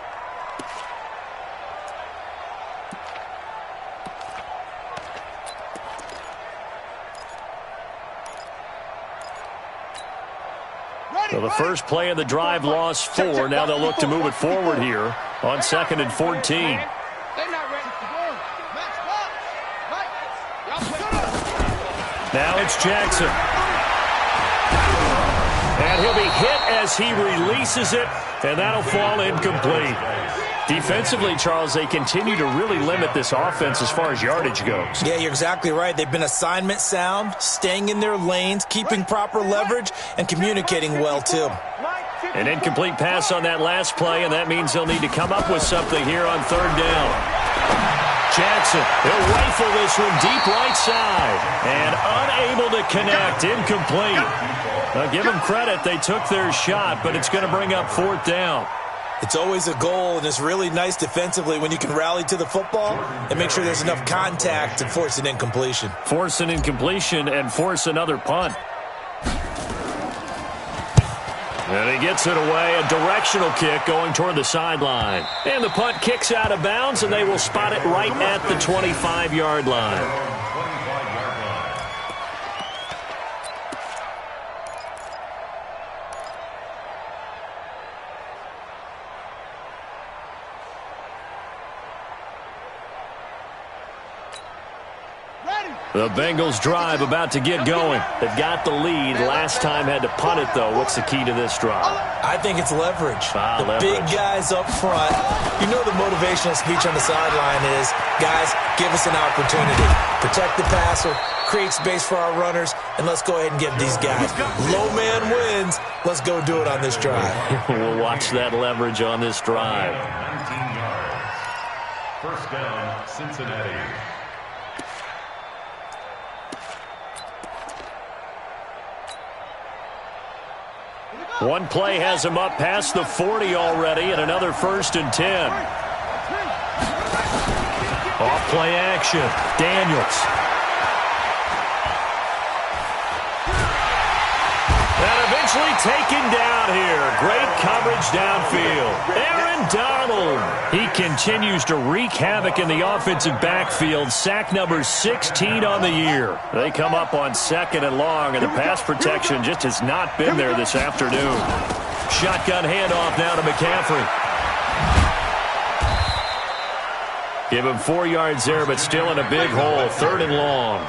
So the first play of the drive lost 4. Now they'll look to move it forward here on 2nd and 14. Now it's Jackson. And he'll be hit as he releases it, and that'll fall incomplete. Defensively, Charles, they continue to really limit this offense as far as yardage goes. Yeah, you're exactly right. They've been assignment sound, staying in their lanes, keeping proper leverage, and communicating well, too. An incomplete pass on that last play, and that means they'll need to come up with something here on 3rd down. Jackson, he'll rifle this one deep right side, and unable to connect, incomplete. Now, give them credit, they took their shot, but it's going to bring up 4th down. It's always a goal, and it's really nice defensively when you can rally to the football and make sure there's enough contact to force an incompletion. Force an incompletion and force another punt. And he gets it away, a directional kick going toward the sideline. And the punt kicks out of bounds, and they will spot it right at the 25-yard line. The Bengals drive about to get going. They've got the lead. Last time had to punt it, though. What's the key to this drive? I think it's leverage. Leverage. Big guys up front. You know the motivational speech on the sideline is, guys, give us an opportunity. Protect the passer, create space for our runners, and let's go ahead and get these guys. Low man wins. Let's go do it on this drive. We'll watch that leverage on this drive. 19 yards. First down, Cincinnati. One play has him up past the 40 already, and another 1st and 10. Off play action. Daniels. And eventually taken down here. Great coverage downfield. Aaron Donald. He continues to wreak havoc in the offensive backfield. Sack number 16 on the year. They come up on 2nd and long, and the pass protection just has not been there this afternoon. Shotgun handoff now to McCaffrey. Give him 4 yards there, but still in a big hole. 3rd and long.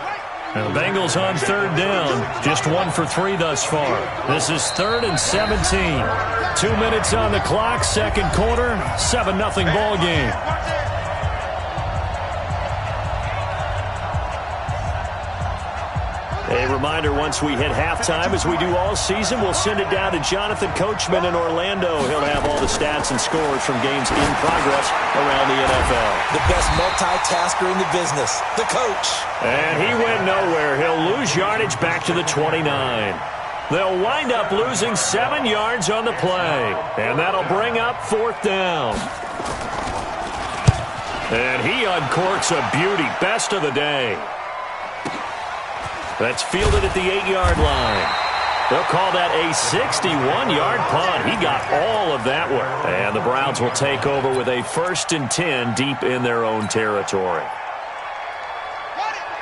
And the Bengals on 3rd down. Just 1 for 3 thus far. This is 3rd and 17. 2 minutes on the clock, 2nd quarter, 7-0 ball game. A reminder, once we hit halftime, as we do all season, we'll send it down to Jonathan Coachman in Orlando. He'll have all the stats and scores from games in progress around the NFL. The best multitasker in the business, the coach. And he went nowhere. He'll lose yardage back to the 29. They'll wind up losing 7 yards on the play. And that'll bring up 4th down. And he uncorks a beauty. Best of the day. That's fielded at the 8-yard line. They'll call that a 61-yard punt. He got all of that one. And the Browns will take over with a 1st and 10 deep in their own territory.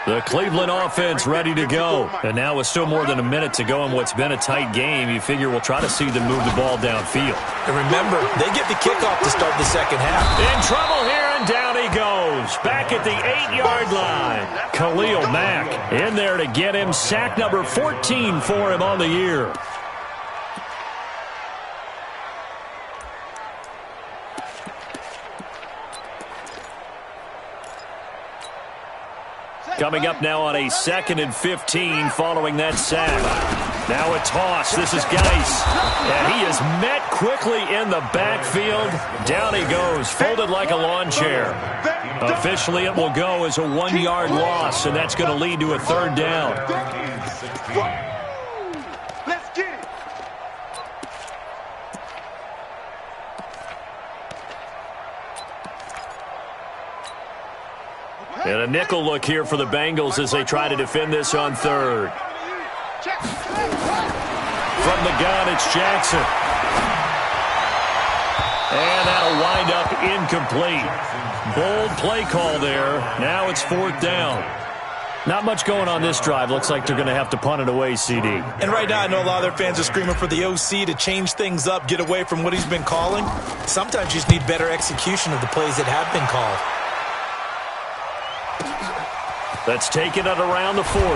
The Cleveland offense ready to go. And now with still more than a minute to go in what's been a tight game, you figure we'll try to see them move the ball downfield. And remember, they get the kickoff to start the second half. In trouble here, and down he goes. Back at the 8-yard line. Khalil Mack in there to get him. Sack number 14 for him on the year. Coming up now on a 2nd and 15 following that sack. Now a toss. This is Geis. And he is met quickly in the backfield. Down he goes, folded like a lawn chair. Officially it will go as a 1-yard loss, and that's going to lead to a 3rd down. Let's get it. And a nickel look here for the Bengals as they try to defend this on third. From the gun, it's Jackson. And that'll wind up incomplete. Bold play call there. Now it's fourth down. Not much going on this drive. Looks like they're going to have to punt it away, CD. And right now, I know a lot of their fans are screaming for the OC to change things up, get away from what he's been calling. Sometimes you just need better execution of the plays that have been called. Let's take it at around the 40. The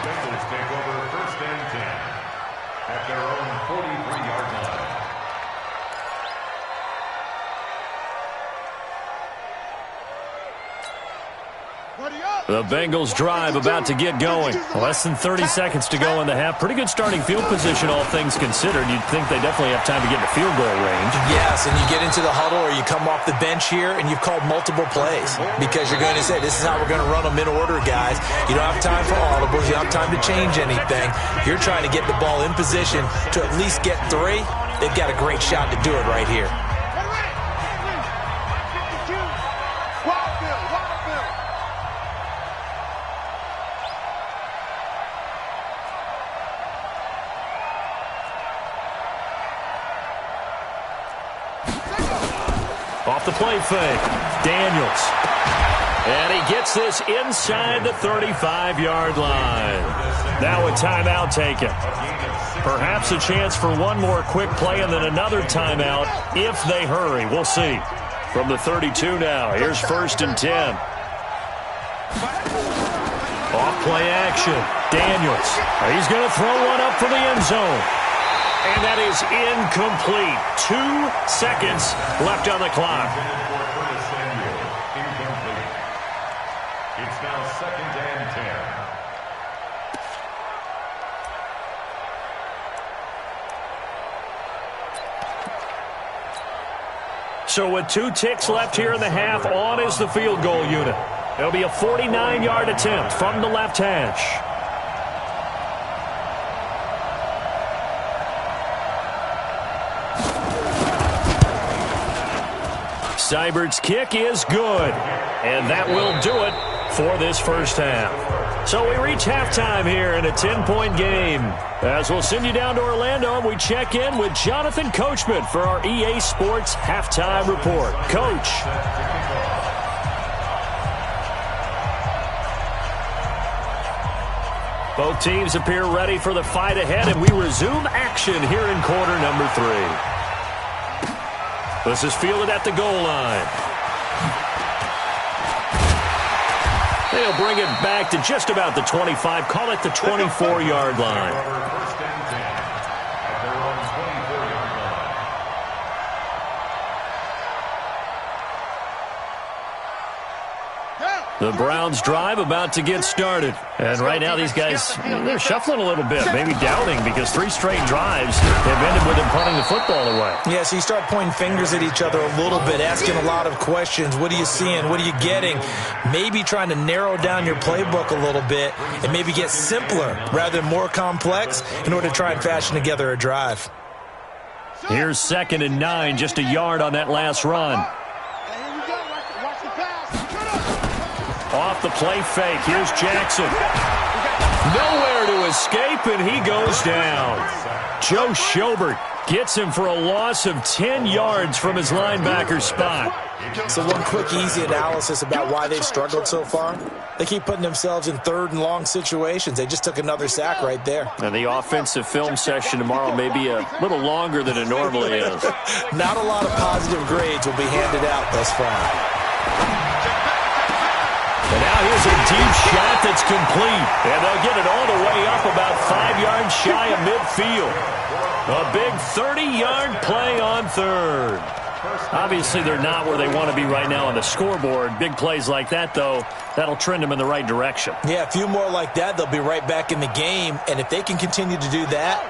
Bengals take over first and 10 at their own 43-yard line. The Bengals drive about to get going. Less than 30 seconds to go in the half. Pretty good starting field position, all things considered. You'd think they definitely have time to get to field goal range. Yes, and you get into the huddle or you come off the bench here and you've called multiple plays because you're going to say, this is how we're going to run them in order, guys. You don't have time for audibles. You don't have time to change anything. You're trying to get the ball in position to at least get 3. They've got a great shot to do it right here. Off the play fake, Daniels. And he gets this inside the 35-yard line. Now a timeout taken. Perhaps a chance for one more quick play and then another timeout if they hurry. We'll see. From the 32 now, here's first and 10. Off play action, Daniels. He's going to throw one up for the end zone. And that is incomplete. 2 seconds left on the clock. It's now second and 10. So with 2 ticks left here in the half, on is the field goal unit. It'll be a 49-yard attempt from the left hash. Seibert's kick is good, and that will do it for this first half. So we reach halftime here in a 10-point game. As we'll send you down to Orlando, and we check in with Jonathan Coachman for our EA Sports Halftime Report. Coach. Both teams appear ready for the fight ahead, and we resume action here in quarter number 3. This is fielded at the goal line. They'll bring it back to just about the 25. Call it the 24-yard line. First and 10 at their own 24-yard line. The Browns drive about to get started. And right now these guys, they're shuffling a little bit, maybe doubting because 3 straight drives have ended with them punting the football away. Yeah, so you start pointing fingers at each other a little bit, asking a lot of questions. What are you seeing? What are you getting? Maybe trying to narrow down your playbook a little bit and maybe get simpler rather than more complex in order to try and fashion together a drive. Here's second and 9, just a yard on that last run. Off the play fake, here's Jackson. Nowhere to escape, and he goes down. Joe Schobert gets him for a loss of 10 yards from his linebacker spot. So one quick, easy analysis about why they've struggled so far. They keep putting themselves in 3rd and long situations. They just took another sack right there. And the offensive film session tomorrow may be a little longer than it normally is. Not a lot of positive grades will be handed out thus far. And now here's a deep shot that's complete. And they'll get it all the way up about 5 yards shy of midfield. A big 30-yard play on third. Obviously, they're not where they want to be right now on the scoreboard. Big plays like that, though, that'll trend them in the right direction. Yeah, a few more like that, they'll be right back in the game. And if they can continue to do that,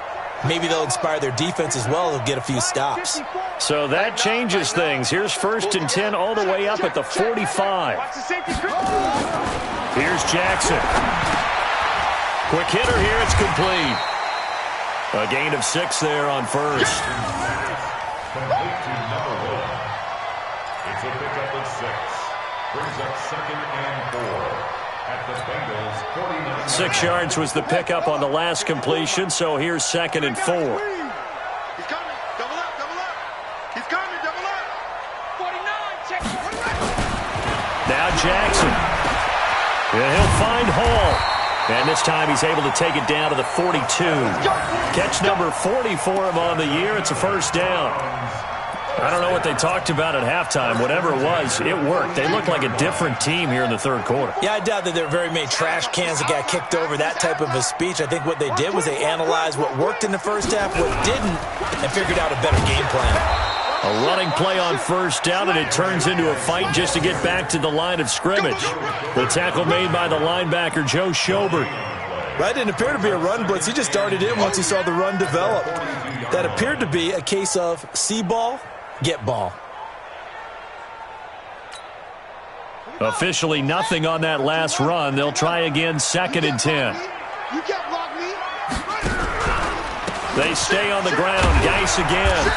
maybe they'll inspire their defense as well. They'll get a few stops. So that changes things. Here's first and 10 all the way up at the 45. Here's Jackson. Quick hitter here. It's complete. A gain of 6 there on first. Complete to It's a pickup of 6. Brings up 2nd and 4 at the Bengals 49. 6 yards was the pickup on the last completion, so here's 2nd and 4. He's coming. Double up, double up. He's coming, double up. 49, check. Now Jackson. And he'll find Hall. And this time he's able to take it down to the 42. Catch number 40 for him on the year. It's a first down. I don't know what they talked about at halftime. Whatever it was, it worked. They looked like a different team here in the third quarter. Yeah, I doubt that there were very many trash cans that got kicked over, that type of a speech. I think what they did was they analyzed what worked in the first half, what didn't, and figured out a better game plan. A running play on first down, and it turns into a fight just to get back to the line of scrimmage. The tackle made by the linebacker, Joe Schobert. That didn't appear to be a run blitz. He just darted in once he saw the run develop. That appeared to be a case of see ball, get ball. Officially nothing on that last run. They'll try again, 2nd and 10. You can't block me. They stay on the ground. Geis again.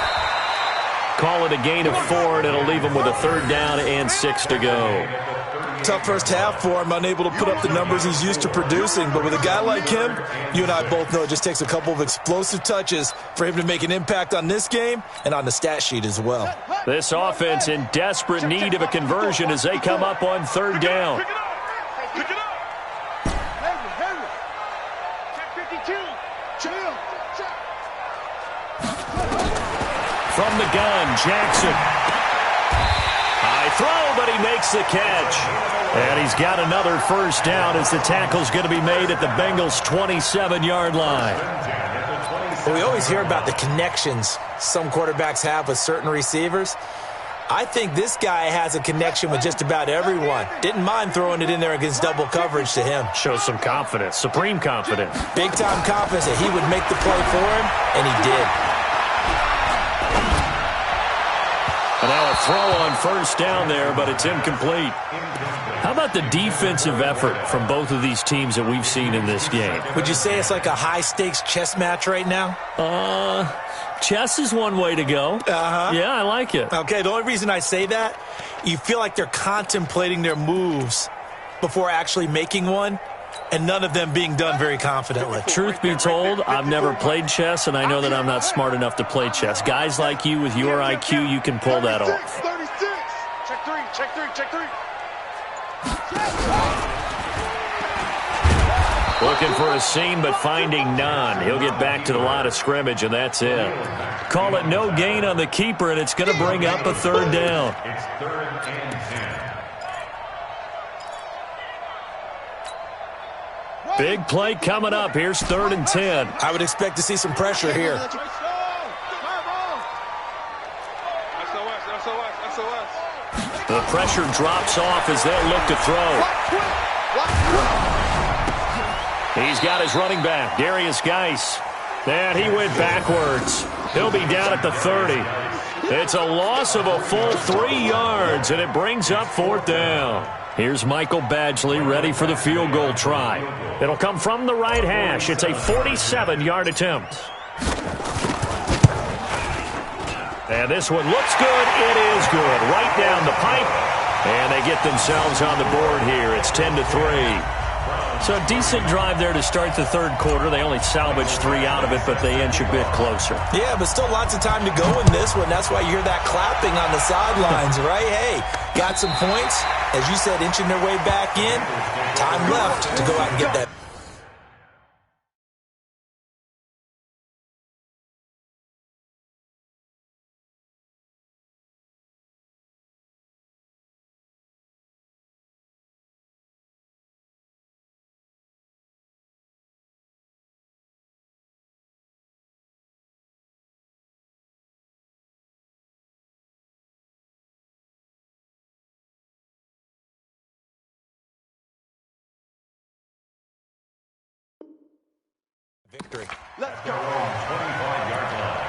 Call it a gain of 4, and it'll leave them with a 3rd down and 6 to go. Tough first half for him, unable to put up the numbers he's used to producing. But with a guy like him, you and I both know it just takes a couple of explosive touches for him to make an impact on this game and on the stat sheet as well. This offense in desperate need of a conversion as they come up on 3rd down. Pick it up. Henry. Check 52. Chill. From the gun, Jackson. High throw, but he makes the catch. And he's got another first down as the tackle's going to be made at the Bengals' 27-yard line. Well, we always hear about the connections some quarterbacks have with certain receivers. I think this guy has a connection with just about everyone. Didn't mind throwing it in there against double coverage to him. Shows some confidence, supreme confidence. Big-time confidence that he would make the play for him, and he did. And now a throw on first down there, but it's incomplete. How about the defensive effort from both of these teams that we've seen in this game? Would you say it's like a high-stakes chess match right now? Chess is one way to go. Uh-huh. Yeah, I like it. Okay, the only reason I say that, you feel like they're contemplating their moves before actually making one, and none of them being done very confidently. Truth be told, I've never played chess, and I know that I'm not smart enough to play chess. Guys like you with your IQ, you can pull that off. 36. Check three. Looking for a seam, but finding none. He'll get back to the line of scrimmage, and that's it. Call it no gain on the keeper, and it's going to bring up a 3rd down. It's 3rd and 10. Big play coming up. Here's 3rd and 10. I would expect to see some pressure here. The pressure drops off as they'll look to throw. He's got his running back, Darius Geis. And he went backwards. He'll be down at the 30. It's a loss of a full 3 yards, and it brings up 4th down. Here's Michael Badgley ready for the field goal try. It'll come from the right hash. It's a 47-yard attempt. And this one looks good. It is good. Right down the pipe. And they get themselves on the board here. It's 10-3. So a decent drive there to start the 3rd quarter. They only salvaged 3 out of it, but they inch a bit closer. Yeah, but still lots of time to go in this one. That's why you hear that clapping on the sidelines, right? Hey, got some points. As you said, inching their way back in. Time left to go out and get that. Victory. Let's go. 25-yard line.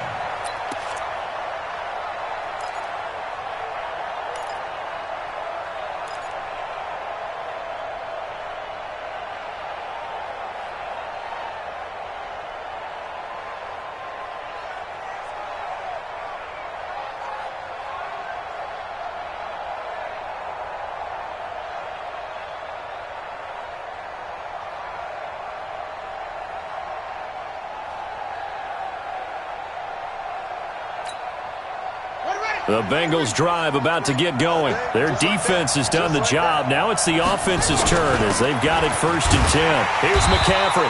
The Bengals drive about to get going. Their defense has done the job. Now it's the offense's turn as they've got it 1st and 10. Here's McCaffrey.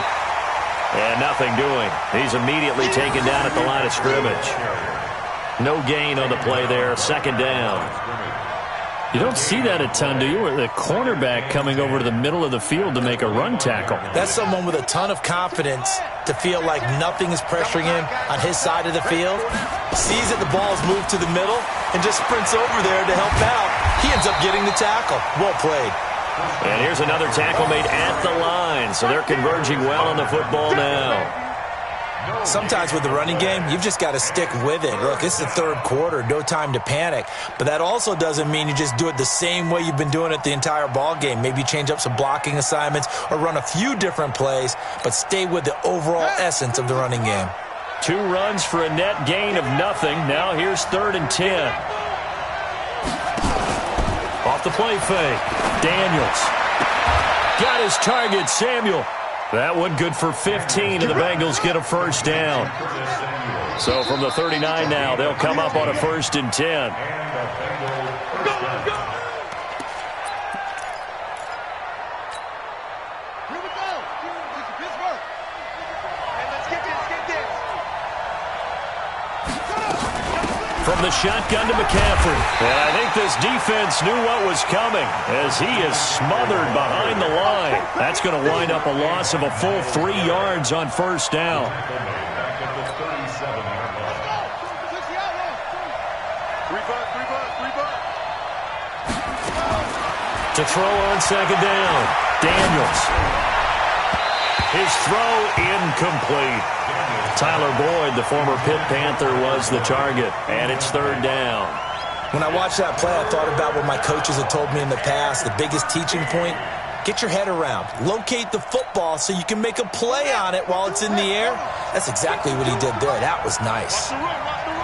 And nothing doing. He's immediately taken down at the line of scrimmage. No gain on the play there. 2nd down. You don't see that a ton, do you? With a cornerback coming over to the middle of the field to make a run tackle. That's someone with a ton of confidence to feel like nothing is pressuring him on his side of the field. Sees that the ball's moved to the middle and just sprints over there to help out. He ends up getting the tackle. Well played. And here's another tackle made at the line, so they're converging well on the football now. Sometimes with the running game, you've just got to stick with it. Look, it's the 3rd quarter, no time to panic. But that also doesn't mean you just do it the same way you've been doing it the entire ball game. Maybe change up some blocking assignments or run a few different plays, but stay with the overall essence of the running game. 2 runs for a net gain of nothing. Now here's 3rd and 10. Off the play fake. Daniels. Got his target, Samuel. That one good for 15, and the Bengals get a 1st down. So from the 39 now, they'll come up on a 1st and 10. Here we go. This is Pittsburgh. And let's get this. From the shotgun to McCaffrey. And I think this defense knew what was coming as he is smothered behind the line. That's going to wind up a loss of a full 3 yards on 1st down. To throw on 2nd down. Daniels. His throw incomplete. Tyler Boyd, the former Pitt Panther, was the target, and it's 3rd down. When I watched that play, I thought about what my coaches had told me in the past. The biggest teaching point, get your head around. Locate the football so you can make a play on it while it's in the air. That's exactly what he did there. That was nice.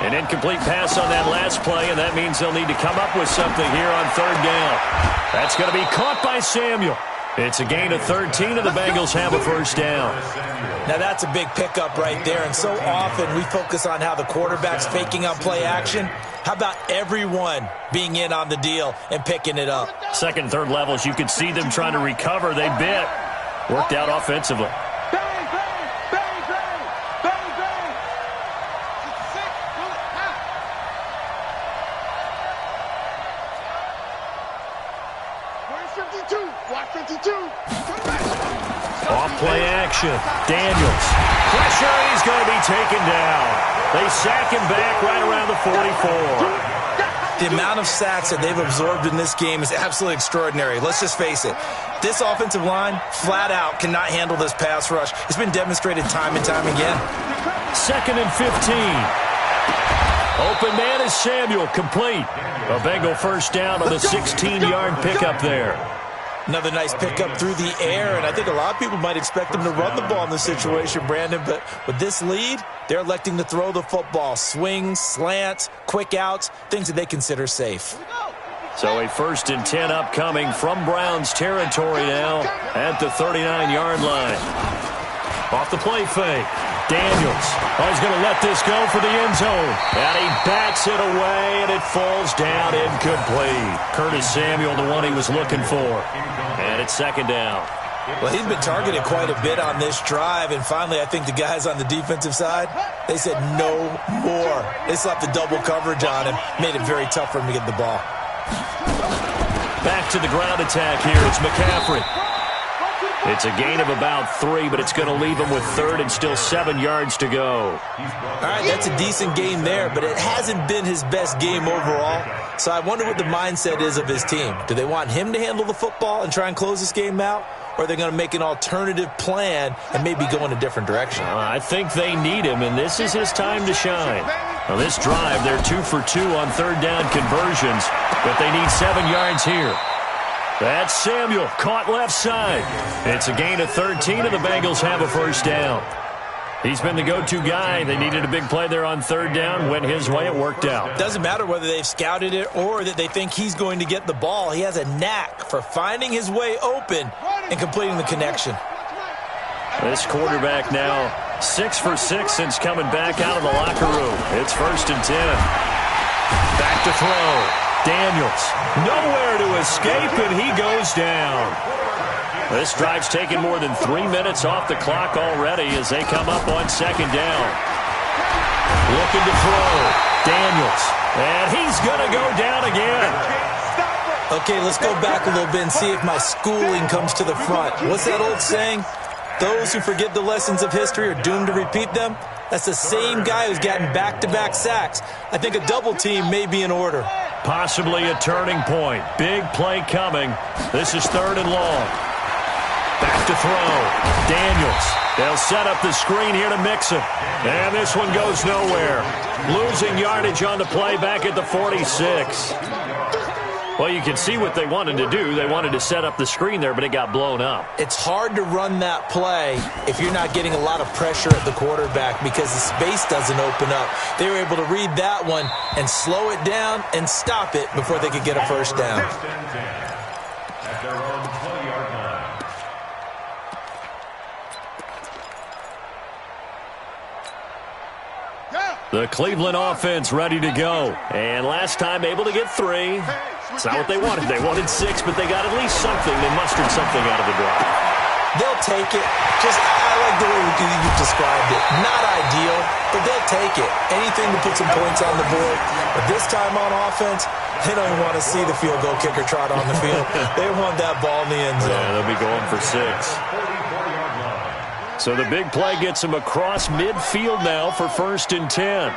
An incomplete pass on that last play, and that means they'll need to come up with something here on 3rd down. That's going to be caught by Samuel. It's a gain of 13, and the Bengals have a 1st down. Now that's a big pickup right there, and so often we focus on how the quarterback's faking up play action. How about everyone being in on the deal and picking it up? 2nd and 3rd levels, you could see them trying to recover. They bit. Worked out offensively. Bang, bang, bang, bang, bang, bang. 66, bullet, half. Where's 52? Watch 52. Off play action. Daniels. Pressure, he's going to be taken down. They sack him back right around the 44. The amount of sacks that they've absorbed in this game is absolutely extraordinary. Let's just face it. This offensive line, flat out, cannot handle this pass rush. It's been demonstrated time and time again. 2nd and 15. Open man is Samuel, complete. A Bengal 1st down on the 16-yard pickup there. Another nice pickup through the air, and I think a lot of people might expect them to run the ball in this situation, Brandon, but with this lead, they're electing to throw the football. Swings, slants, quick outs, things that they consider safe. So a 1st and 10 upcoming from Browns territory now at the 39-yard line. Off the play fake. Daniels. Oh, he's going to let this go for the end zone. And he bats it away, and it falls down incomplete. Curtis Samuel, the one he was looking for. And it's 2nd down. Well, he's been targeted quite a bit on this drive, and finally I think the guys on the defensive side, they said no more. They slapped the double coverage on him, made it very tough for him to get the ball. Back to the ground attack here. It's McCaffrey. It's a gain of about 3, but it's going to leave him with 3rd and still 7 yards to go. All right, that's a decent game there, but it hasn't been his best game overall. So I wonder what the mindset is of his team. Do they want him to handle the football and try and close this game out? Or are they going to make an alternative plan and maybe go in a different direction? I think they need him, and this is his time to shine. On this drive, they're 2 for 2 on 3rd down conversions, but they need 7 yards here. That's Samuel, caught left side. It's a gain of 13, and the Bengals have a 1st down. He's been the go-to guy. They needed a big play there on 3rd down. Went his way. It worked out. Doesn't matter whether they've scouted it or that they think he's going to get the ball. He has a knack for finding his way open and completing the connection. This quarterback now 6 for 6 since coming back out of the locker room. It's 1st and 10. Back to throw. Daniels. Nowhere to escape, and he goes down. This drive's taken more than 3 minutes off the clock already as they come up on second down. Looking to throw. Daniels. And he's going to go down again. Okay, let's go back a little bit and see if my schooling comes to the front. What's that old saying? Those who forget the lessons of history are doomed to repeat them. That's the same guy who's gotten back-to-back sacks. I think a double team may be in order. Possibly a turning point. Big play coming. This is 3rd and long. Back to throw. Daniels. They'll set up the screen here to mix it. And this one goes nowhere. Losing yardage on the play back at the 46. Well, you can see what they wanted to do. They wanted to set up the screen there, but it got blown up. It's hard to run that play if you're not getting a lot of pressure at the quarterback because the space doesn't open up. They were able to read that one and slow it down and stop it before they could get a first down. At their own 20-yard line. The Cleveland offense ready to go. And last time able to get 3. It's not what they wanted. They wanted 6, but they got at least something. They mustered something out of the drive. They'll take it. I like the way you described it. Not ideal, but they'll take it. Anything to put some points on the board. But this time on offense, they don't even want to see the field goal kicker trot on the field. They want that ball in the end zone. Yeah, they'll be going for 6. So the big play gets him across midfield now for 1st and 10.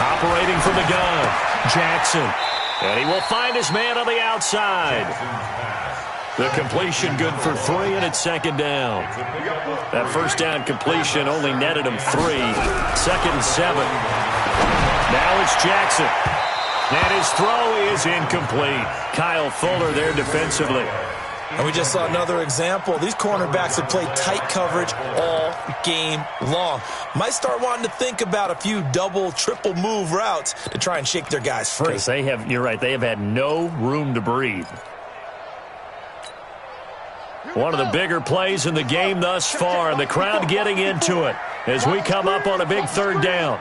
Operating from the gun, Jackson. And he will find his man on the outside. The completion good for 3, and it's 2nd down. That first down completion only netted him 3. 2nd and 7. Now it's Jackson. And his throw is incomplete. Kyle Fuller there defensively. And we just saw another example. These cornerbacks have played tight coverage all game long. Might start wanting to think about a few double, triple move routes to try and shake their guys free. Because you're right, they have had no room to breathe. One of the bigger plays in the game thus far, and the crowd getting into it as we come up on a big 3rd down.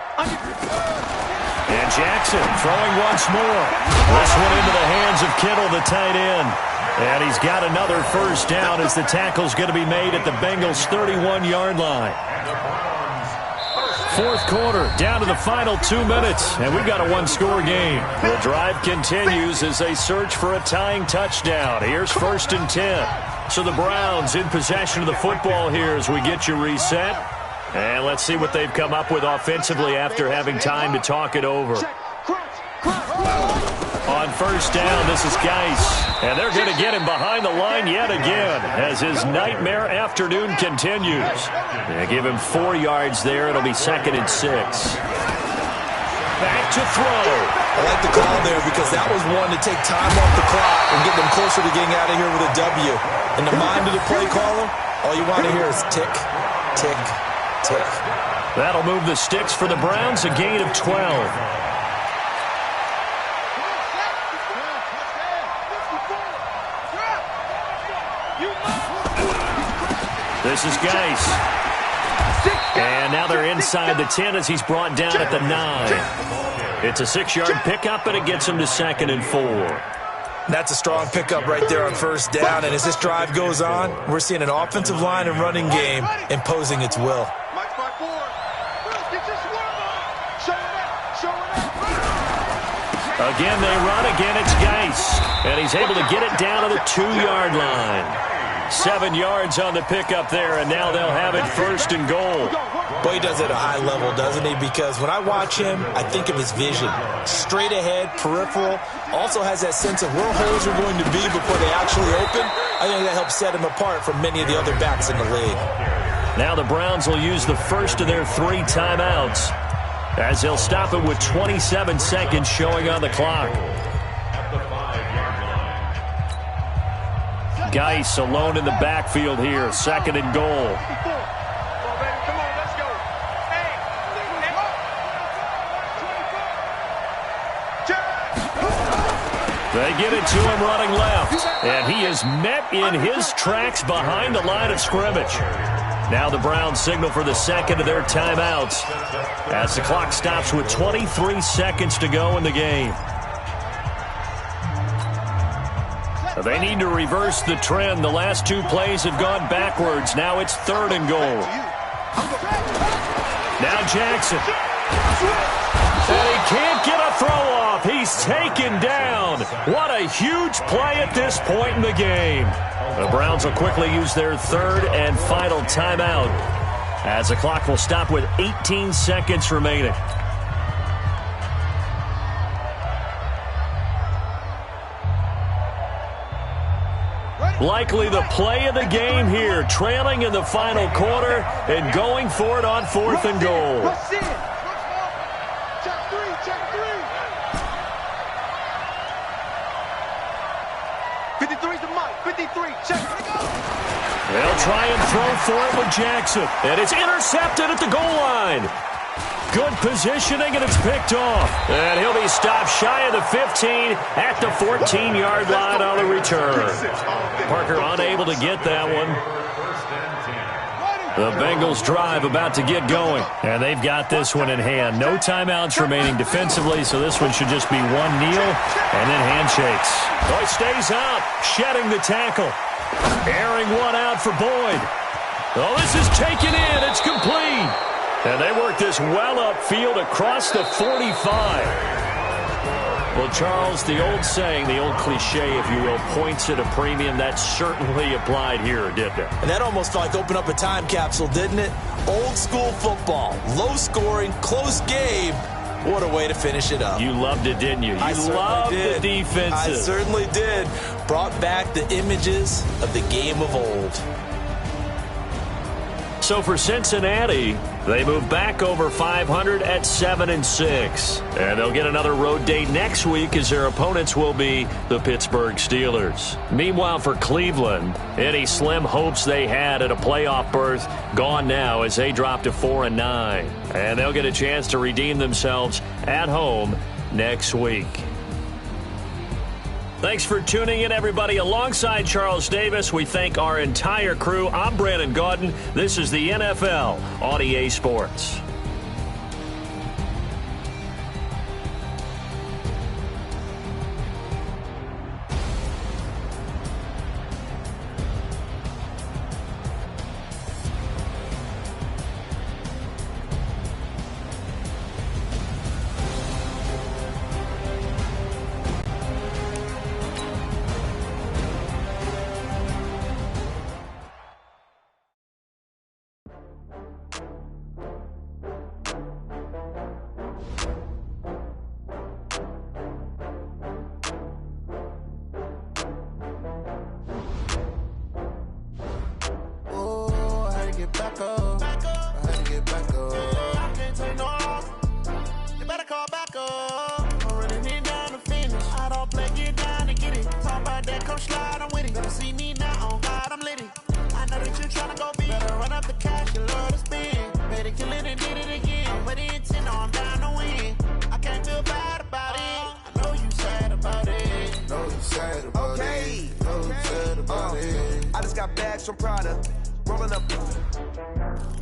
And Jackson throwing once more. This one into the hands of Kittle, the tight end. And he's got another first down as the tackle's going to be made at the Bengals' 31-yard line. 4th quarter, down to the final 2 minutes, and we've got a 1-score game. The drive continues as they search for a tying touchdown. Here's 1st and 10. So the Browns in possession of the football here as we get you reset. And let's see what they've come up with offensively after having time to talk it over. On 1st down, this is Geis. And they're going to get him behind the line yet again as his nightmare afternoon continues. They give him 4 yards there. It'll be 2nd and 6. Back to throw. I like the call there because that was one to take time off the clock and get them closer to getting out of here with a W. In the mind of the play caller, all you want to hear is tick, tick, tick. That'll move the sticks for the Browns, a gain of 12. This is Geis. And now they're inside the 10 as he's brought down at the 9. It's a 6-yard pickup, and it gets him to 2nd and 4. That's a strong pickup right there on 1st down. And as this drive goes on, we're seeing an offensive line and running game imposing its will. Again, they run. Again, it's Geis. And he's able to get it down to the 2-yard line. 7 yards on the pickup there, and now they'll have it 1st and goal. Boy, he does it at a high level, doesn't he? Because when I watch him, I think of his vision. Straight ahead, peripheral. Also has that sense of where holes are going to be before they actually open. I think that helps set him apart from many of the other backs in the league. Now the Browns will use the first of their 3 timeouts as they'll stop it with 27 seconds showing on the clock. Geis alone in the backfield here. 2nd and goal. They get it to him running left. And he is met in his tracks behind the line of scrimmage. Now the Browns signal for the second of their timeouts as the clock stops with 23 seconds to go in the game. They need to reverse the trend. The last two plays have gone backwards. Now it's 3rd and goal. Now Jackson. And he can't get a throw off. He's taken down. What a huge play at this point in the game. The Browns will quickly use their 3rd and final timeout as the clock will stop with 18 seconds remaining. Likely the play of the game here, trailing in the final quarter and going for it on 4th and goal. They'll try and throw for it with Jackson. And it's intercepted at the goal line. Good positioning, and it's picked off. And he'll be stopped shy of the 15 at the 14-yard line on the return. Parker unable to get that one. The Bengals drive about to get going. And they've got this one in hand. No timeouts remaining defensively, so this one should just be one kneel and then handshakes. Boyd stays out, shedding the tackle. Airing one out for Boyd. Oh, this is taken in. It's complete. And they work this well upfield across the 45. Well, Charles, the old saying, the old cliche, if you will, points at a premium. That certainly applied here, didn't it? And that almost felt like opened up a time capsule, didn't it? Old school football, low scoring, close game. What a way to finish it up. You loved it, didn't you? You loved the defenses. I certainly did. Brought back the images of the game of old. So for Cincinnati, they move back over 500 at 7-6. And they'll get another road date next week as their opponents will be the Pittsburgh Steelers. Meanwhile, for Cleveland, any slim hopes they had at a playoff berth gone now as they drop to 4-9. And they'll get a chance to redeem themselves at home next week. Thanks for tuning in, everybody. Alongside Charles Davis, we thank our entire crew. I'm Brandon Gaudin. This is the NFL on EA Sports.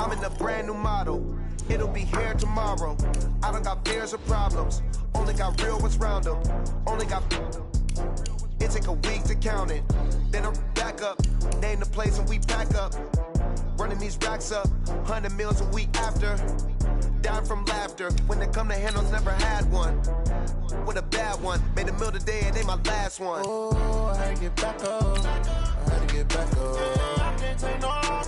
I'm in a brand new model. It'll be here tomorrow. I don't got fears or problems. Only got real ones round them. Only got... It take a week to count it. Then I'm back up. Name the place and we pack up. Running these racks up. 100 meals a week after. Down from laughter. When they come to handles, never had one. With a bad one. Made a meal today and they my last one. Oh, I had to get back up. I had to get back up. I can't take no.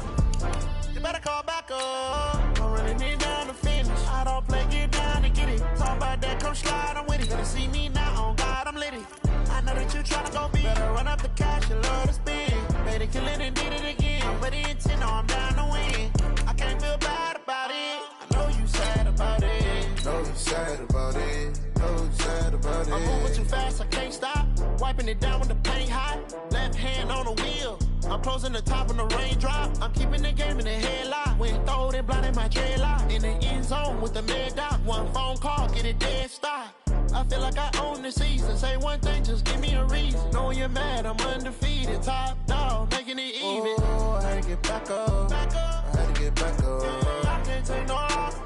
You better call back up. I'm running it down to finish. I don't play, get down and get it. Talk about that, come slide, I'm with it. Gonna see me now, on God, I'm litty. I know that you tryna go big. Better run up the cash, you love to spend. Made it, kill it, and did it again. But the intent, no, I'm down to win. I can't feel bad about it. I know you sad about it. Know you sad about it. Know you sad about it. I'm moving too fast, I can't stop. Wiping it down with the paint hot. Left hand on the wheel. I'm closing the top when the raindrop. I'm keeping the game in the headlock. When throwed and blinded my dreadlock. In the end zone with the mad dot. One phone call, get it dead stop. I feel like I own the season. Say one thing, just give me a reason. Knowing you're mad, I'm undefeated. Top dog, making it even. Oh, I had to get back up. I had to get back up. I can't take no loss.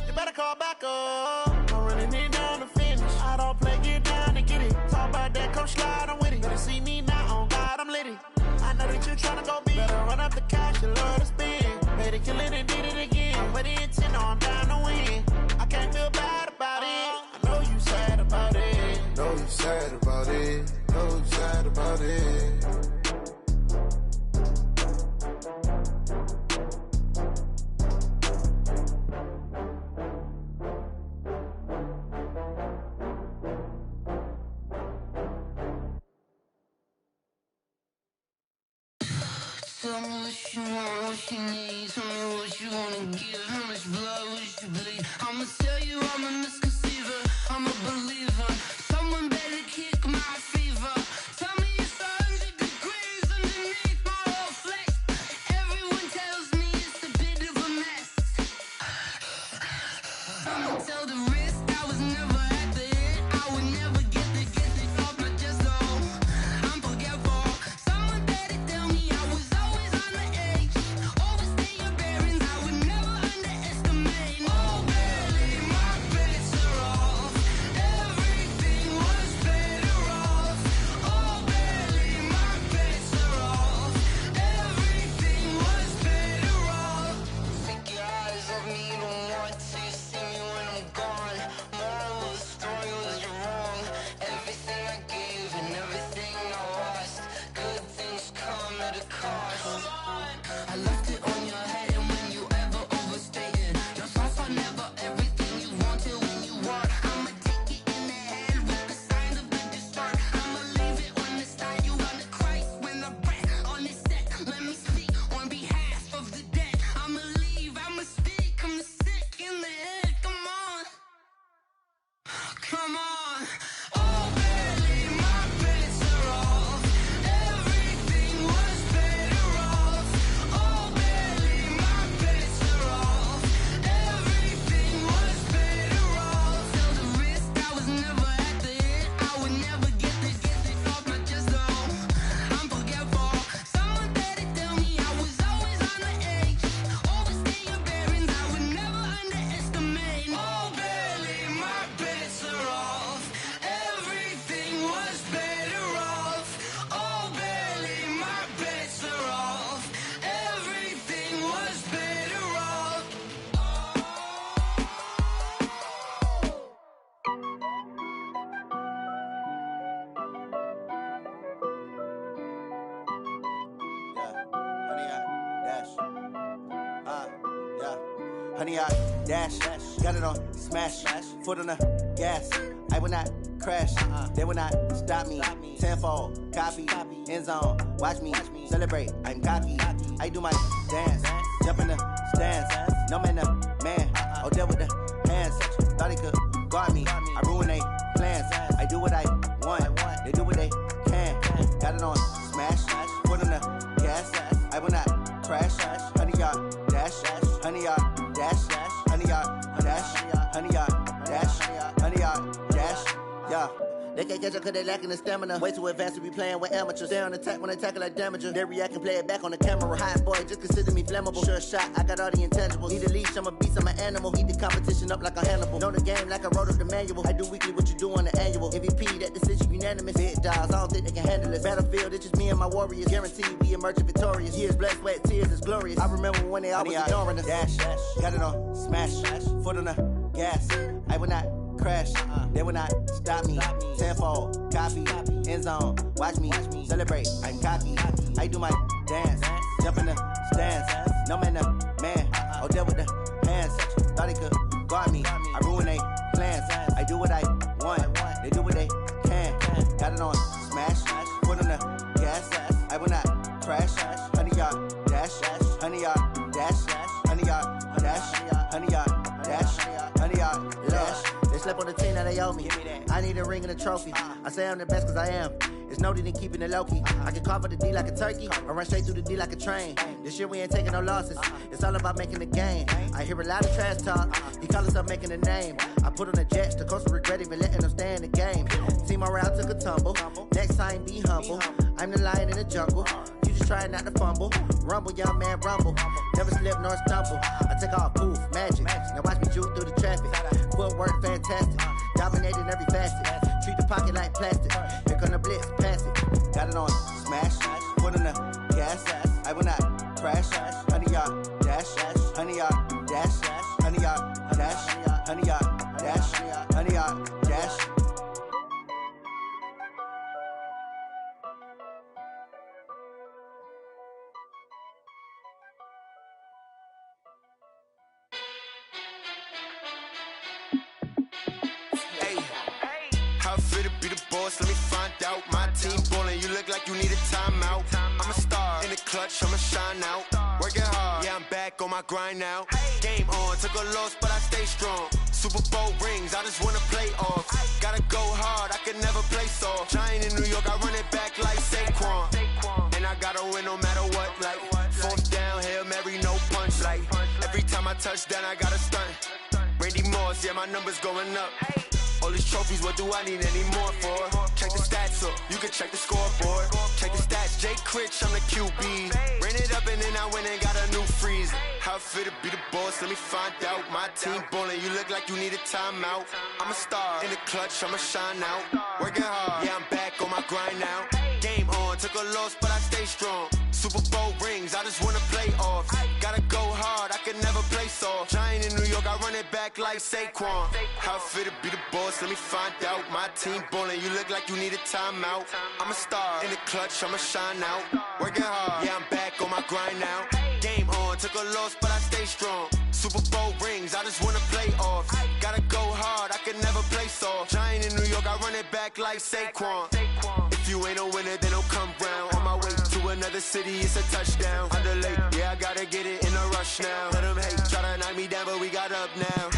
You better call back up. I'm running it down to finish. I don't play, get down and get it. Talk about that, come slide, I'm with it. Better see me now, on God, I'm litty. I know that you tryna go big. Better run up the cash, you love to spend. Better kill it and did it again. With the intent, I'm down to win. I can't feel bad about it. I know you sad about it. Know you sad about it. Know you sad about it. Tell me what you want, what you need. Tell me what you wanna give. How much blood would you bleed? I'ma tell you I'm a misconceiver. I'm a believer. Someone better kick my fever. Tell me it's 100 degrees underneath my whole flesh. Everyone tells me it's a bit of a mess. I'ma tell the risk I was never at the hit. I would never get it off my chest though. I'm forgetful. Someone better tell me I was always on the edge. Overstay your bearings, I would never underestimate. Oh, barely, my bets are off. Everything was better off. Oh, barely, my bets are off. Everything was better off. Take your eyes off me, you don't want to see me when I'm gone. Moral of the story was you're wrong. Everything I gave and everything I lost. Good things come at a cost. I left it on your head, and when you ever overstay it, your thoughts are never everything you wanted when you want. I'ma take it in the head with the signs of the distort. I'ma leave it on the side. You on the Christ when the breath on this set. Let me speak on behalf of the dead. I'ma leave, I'ma speak. I'm sick in the head. Come on, come on. Oh, barely, my bets are off. Everything was better off. Oh, barely, my bets are off. Everything was better off. Tell the risk I was never at the hit. I would never get it off my chest though. I'm forgetful. Someone better tell me I was always on the edge. Overstay your bearings, I would never underestimate. Oh, barely, my bets are off. Everything was better off. Oh, barely, my bets are off. Everything was better off. Honey, I dash, got it on smash, foot on the gas. I will not crash, they will not stop me. Tenfold, copy, end zone, watch me celebrate. I'm cocky, I do my dance, jump in the stands. No man, the man, oh, there with the hands. Thought he could guard me, I ruin they plans. I do what I want, they do what they can. Got it on smash, foot on the gas. I will not crash, honey, y'all dash, honey, y'all dash, honey, y'all dash, honey, y'all dash, honey, y'all dash, yeah. They can't catch up cause they lacking the stamina. Way too advanced to be playing with amateurs. Stay on attack when they tackle like damager. They react and play it back on the camera. Hot boy, just consider me flammable. Sure shot, I got all the intangibles. Need a leash, I'm a beast, I'm an animal. Eat the competition up like a Hannibal. Know the game like I wrote up the manual. I do weekly what you do on the annual. MVP, that decision unanimous. Big dogs, I don't think they can handle it. Battlefield, it's just me and my warriors. Guaranteed we emerge victorious. Years, blood, sweat, tears, it's glorious. I remember when they always ignoring us. Dash, got it on smash, foot on the gas. I will not crash, they will not stop me. Tenfold, copy, end zone, watch me celebrate. I'm cocky, I do my dance, jump in the stands. No man, the man, oh, there with the hands. Thought he could guard me, I ruin they plans. I do what I want, they do what they can. Got it on smash, foot on the gas. I will not crash, honey, y'all dash, honey, y'all dash, honey, y'all dash, honey, y'all dash, honey, y'all dash. They slept on the team that they owe me. I need a ring and a trophy. I say I'm the best cause I am. It's no need in keeping it low key. I can carve up the D like a turkey or run straight through the D like a train. This year we ain't taking no losses. It's all about making the game. I hear a lot of trash talk. He call himself making a name. I put on the Jets. The coach will regret even letting them stay in the game. Team morale took a tumble. Next time be humble. I'm the lion in the jungle. You just trying not to fumble. Rumble, young man, rumble. Never slip nor stumble. I take off, poof, magic. Now watch me juke through the traffic. Footwork, fantastic. Dominating every facet. Treat the pocket like plastic. Here come the blitz, pass it. Got it on, smash. Put in the gas. I will not crash. 100-yard dash. 100-yard dash. 100-yard dash. 100-yard dash. 100-yard dash. Let me find out. My team ballin', you look like you need a timeout. I'm a star in the clutch, I'ma shine out. Working hard, yeah, I'm back on my grind now. Game on, took a loss, but I stay strong. Super Bowl rings, I just wanna play off. Gotta go hard, I can never play soft. Giant in New York, I run it back like Saquon. And I gotta win no matter what, like fourth down, Hail Mary, no punch. Like every time I touch down, I gotta stunt. Randy Moss, yeah, my numbers going up. All these trophies, what do I need any more for? Check the stats up, you can check the scoreboard. Check the stats, Jay Critch, I'm the QB. Ran it up and then I went and got a new freeze. How it feel to be the boss, let me find out. My team ballin', you look like you need a timeout. I'm a star in the clutch, I'ma shine out. Working hard, yeah, I'm back on my grind now. Game on, took a loss, but I stay strong. Super Bowl rings, I just wanna play off. Gotta go hard, I can never play soft. Giant in New York, I run it back like Saquon. How it feel to be the boss, let me find out. My team ballin', you look like you need a timeout. I'm a star in the clutch, I'ma shine out. Working hard, yeah, I'm back on my grind now. Game on, took a loss, but I stay strong. Super Bowl rings, I just wanna play off. Gotta go hard, I can never play soft. Giant in New York, I run it back like Saquon. If you ain't a winner, then don't come round. On my way to another city, it's a touchdown. Underlay, yeah, I gotta get it in a rush now. Let them hate, try to knock me down, but we got up now.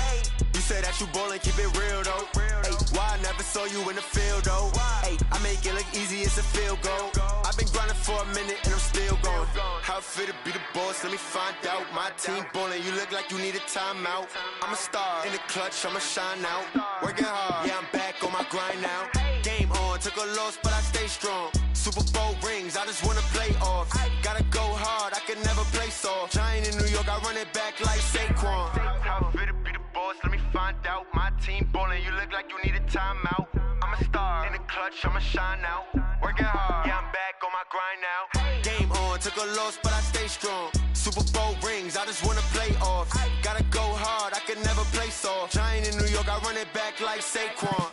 You say that you ballin', keep it real though. Ay, why I never saw you in the field though? Ay, I make it look easy, it's a field goal. I've been grinding for a minute and I'm still going. How it feel to be the boss, let me find out. My team ballin', you look like you need a timeout. I'm a star in the clutch, I'ma shine out. Working hard, yeah, I'm back on my grind now. Game on, took a loss, but I stay strong. Super Bowl rings, I just wanna play off. Gotta go hard, I can never play soft. Giant in New York, I run it back like Saquon. How it feel to be the boss, let me find out. My team ballin', you look like you need a timeout. I'm a star in the clutch, I'ma shine out. Working hard, yeah, I'm back on my grind now. Game on, took a loss, but I stay strong. Super Bowl rings, I just wanna play off. Gotta go hard, I can never play soft. Giant in New York, I run it back like Saquon.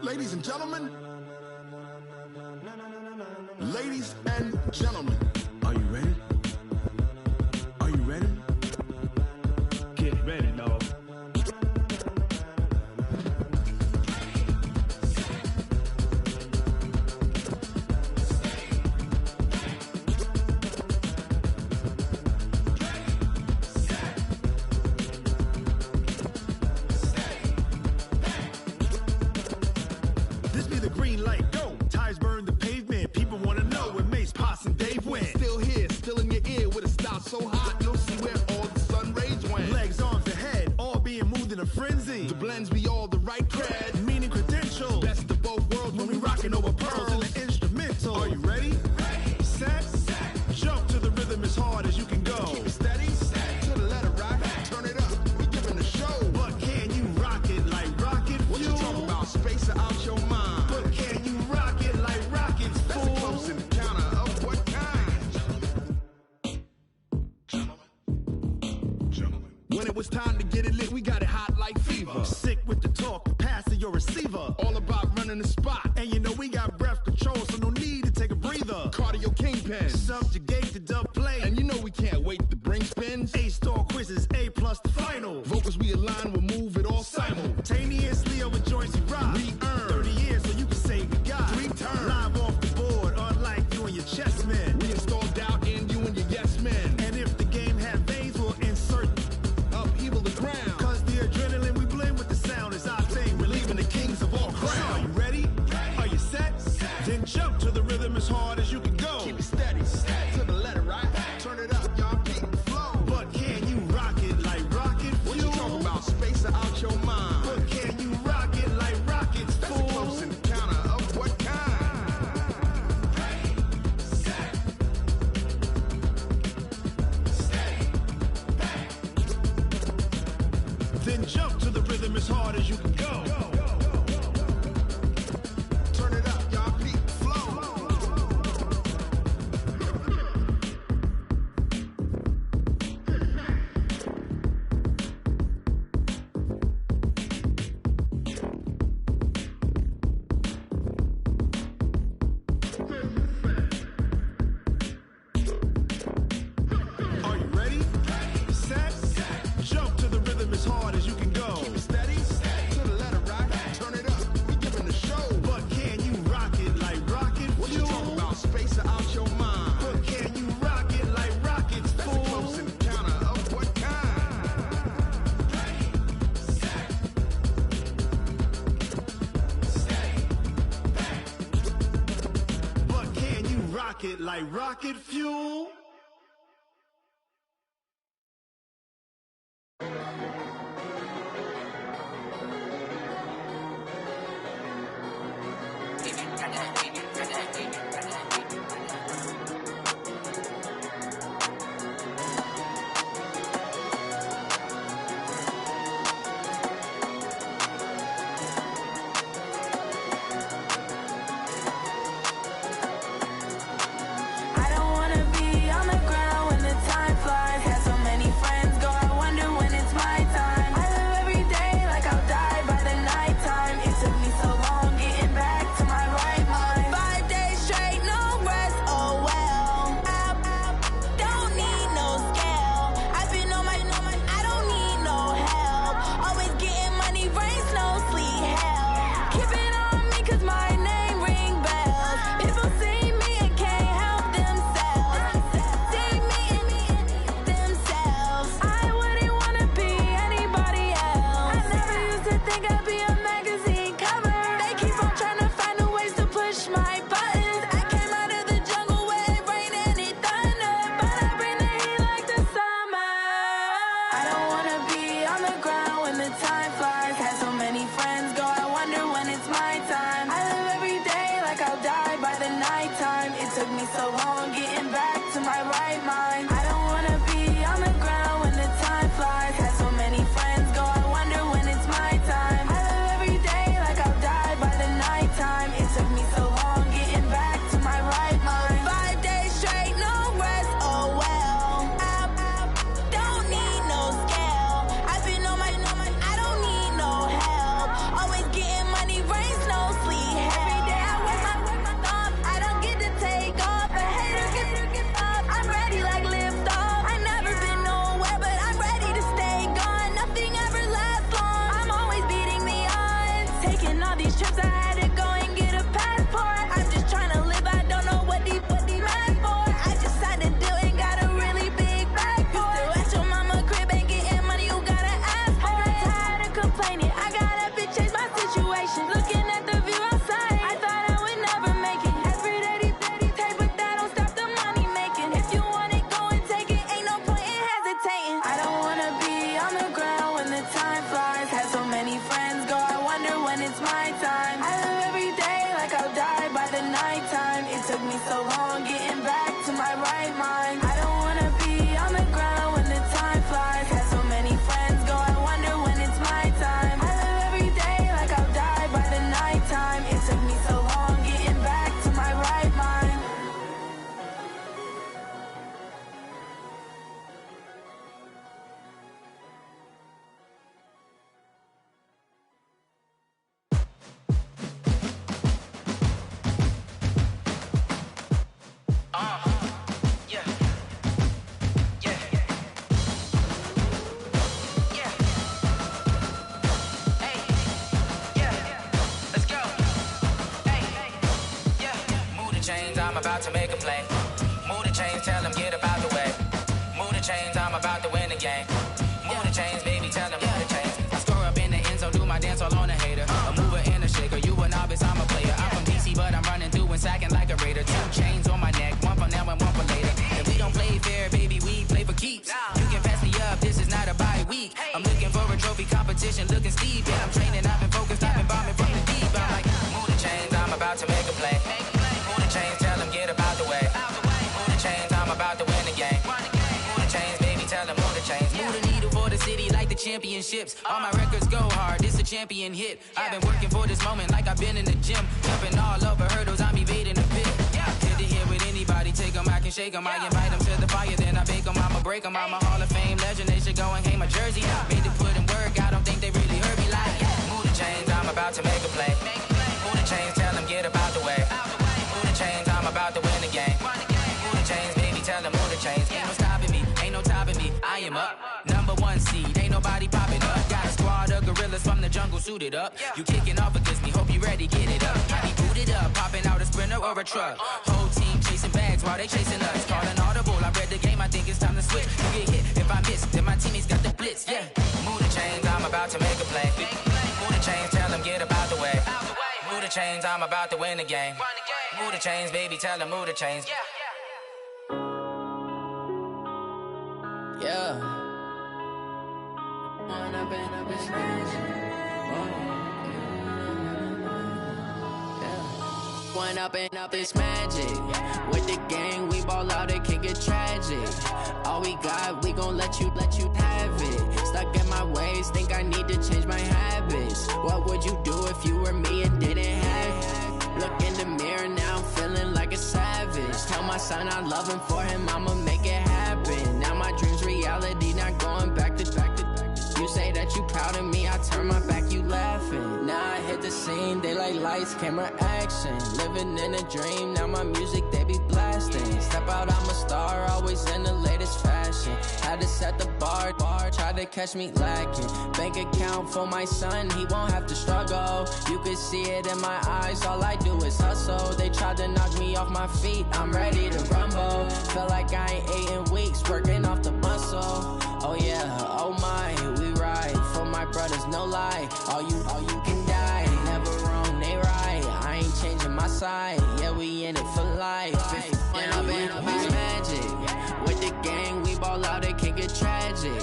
Ladies and gentlemen, ladies and gentlemen, are you ready? Are you ready? Get ready, dog. So hot, you'll see where all the sun rays went. Legs, arms, and head, all being moved in a frenzy. The blends be all the right cred, meaning credentials. Best of both worlds when we rockin' over pearls and the instrumental. Are you ready? Ready. Set. Jump to the rhythm as hard as you can go. Keep it steady. To the letter right. Turn it up. We giving the show. But can you rock it like rocket fuel? What you talking about? Space or out your mind. But can you rock it like rockets, fool? That's a close encounter of what kind? When it was time to get it lit, we got it hot like fever. Sick with the talk, pass to your receiver. All about running the spot. And you know we got breath control, so no need to take a breather. Cardio kingpin. Subjugate the dub play. And you know we can't wait to bring spins. A-star quizzes, A+ the final. Vocals we align, we'll move it all simultaneously over joints we rock. We earn 30 years so you can say we got 3 turns. Live off the board, unlike you and your chess men. We install doubt in you and your yes men. And if the game had veins, we'll insert upheaval the ground. Cause the adrenaline we blend with the sound is our thing. Relieve Then jump to the rhythm as hard as you can go. Turn it up, y'all. Peak flow. Are you ready? Set. Jump to the rhythm as hard as you can go. Keep it steady. To the letter, right? Turn it up. We giving the show. But can you rock it like rocket fuel? What you talking about? Space or out your mind? But can you rock it like rockets, fool? That's a close encounter of what kind? But can you rock it like rocket fuel? I don't wanna be on the ground when the time flies. Had so many friends go, I wonder when it's my time. I live every day like I'll die by the nighttime. It took me so long getting back to my right mind. 5 days straight, no rest, oh well. I don't need no scale. I've been on my, I don't need no help. Always getting money, rain, snow, sleet, hell. Keep it on me 'cause my name ring bells. People see me and can't help themselves. See me and themselves. I wouldn't wanna be anybody else. I never used to think I'd be a magazine cover. They keep on trying to find new ways to push my buttons. I came out of the jungle where it rained and it thundered, but I bring the heat like the summer. I don't wanna be on the ground when the time flies. Had so many friends go, I wonder when it's my time. I live every day like I'll die by the nighttime. It took me so long getting back to my right mind. I don't wanna be on the ground when the time flies. Had so many friends go, I wonder when it's my time. I live every day like I'll die by the nighttime. It took me so long getting back to my right mind. 5 days straight, no rest, oh well. I don't need no scale. I've been on my, I don't need no help. Always getting money, rain, snow, sleet, hell. Every day I work my thumb, I don't get to take off. A hater get off, I'm ready like lift off. I never been nowhere, but I'm ready to stay gone. Nothing ever lasts long, I'm always beating the odds. Taking all these trips, I had to go and get a passport. I'm just trying to live, I don't know what these mad for. I just signed a deal and got a really big bag for it. You still at your mama crib, ain't getting money, you gotta ask for it. I got tired of complaining, I gotta bitch change my situation. Looking at the view outside, I thought I would never make it. Every day these take, but that don't stop the money making. If you want it, go and take it, ain't no point in hesitating. I don't wanna be on the ground when the time flies. Had so many friends go, I wonder when it's my time. I live every day like I'll die by the nighttime. It took me so long getting back to my right mind. I don't wanna be on the ground when the time flies. Had so many friends go, I wonder when it's my time. I live every day like I'll die by the nighttime. It took me so long getting back to my right mind. I'm about to make a play. Move the chains, tell them get about the way. Move the chains, I'm about to win the game. Move the chains, baby, tell them move the chains. I score up in the end zone, do my dance all on a hater. A mover and a shaker, you a novice, I'm a player. I'm from DC, but I'm running through and sacking like a raider. 2 chains on my neck, one for now and one for later. If we don't play fair, baby, we play for keeps. You can pass me up, this is not a bye week. I'm looking for a trophy competition, looking steep. Yeah, I'm training, I've been focused, I've been bombing from the deep. I'm like, move the chains, I'm about to make a play. Move the chains, tell them get about the way. Move the chains, I'm about to win the game. Move the chains, baby, tell them move the chains. Move the needle for the city like the championships. All my records go hard, this a champion hit. I've been working for this moment like I've been in the gym. Jumping all over hurdles, I'm evading the pit. Head to head with anybody, take them, I can shake them. I invite them to the fire, then I bake them, I'ma break them. I'm a Hall of Fame legend, they should go and hang my jersey. Made to put in work, I don't think they really heard me like, move the chains, I'm about to make a play. Move the chains, tell them get up out the way. Move the chains, I'm about to win the game. Move the chains, baby, tell them move the chains. Ain't no stopping me, ain't no topping me. I am up, #1 seed, ain't nobody popping up. Got a squad of gorillas from the jungle suited up. You kicking off against me, hope you ready, get it up. I be booted up, popping out a sprinter or a truck. Whole team chasing bags while they chasing us. Calling audible, I read the game, I think it's time to switch. You get hit, if I miss, then my teammates got the blitz, Move the chains, I'm about to make a play. Move the chains, tell them get up out the way. Move the chains, I'm about to win the game. Move the chains, baby, tell them move the chains. One up and up is magic. With the gang, we ball out, it can get tragic. All we got, we gon' let you have it. Stuck in my ways, think I need to change my habits. What would you do if you were me and didn't have it? Look in the mirror, now I'm feeling like a savage. Tell my son I love him, for him I'ma make it happen. Now my dream's reality, not going back to. You say that you proud of me, I turn my back, you laughing. Now I hit the scene, they like lights, camera, action. Living in a dream, now my music, they be blasting. Step out, I'm a star, always in the latest fashion. Had to set the bar, try to catch me lacking. Bank account for my son, he won't have to struggle. You can see it in my eyes, all I do is hustle. They tried to knock me off my feet, I'm ready to rumble. Feel like I ain't ate in weeks, working off the muscle. Oh yeah, oh my, we ride for my brothers, no lie. All you can die, never wrong, they right. I ain't changing my side, yeah, we in it for life. When up and up is magic. With the gang, we ball out, it can get tragic.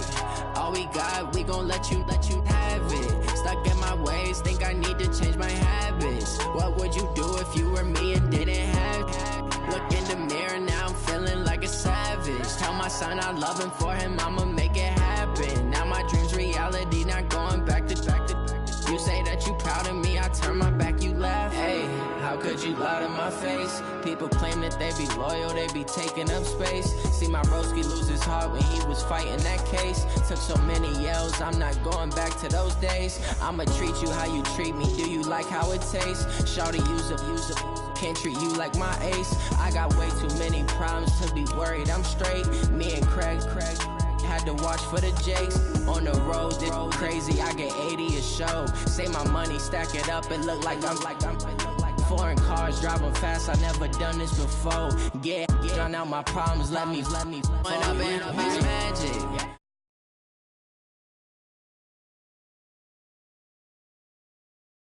All we got, we gon' let you have it. Stuck in my ways, think I need to change my habits. What would you do if you were me and didn't have it? Look in the mirror, now I'm feeling like a savage. Tell my son I love him, for him I'ma make it happen. Now my dream's reality, not going back to. You say that you proud of me, I turn my back, you laugh. Hey, how could you lie to my face? People claim that they be loyal, they be taking up space. See my broski lose his heart when he was fighting that case. Took so many yells, I'm not going back to those days. I'ma treat you how you treat me, do you like how it tastes? Shawty, use up, can't treat you like my ace. I got way too many problems to be worried, I'm straight. Me and Craig had to watch for the Jakes. On the road, this crazy, I get 80 a show. Say my money, stack it up, it look like I'm foreign cars, driving fast, I never done this before. Yeah, drown out my problems, let me. When up and up is magic.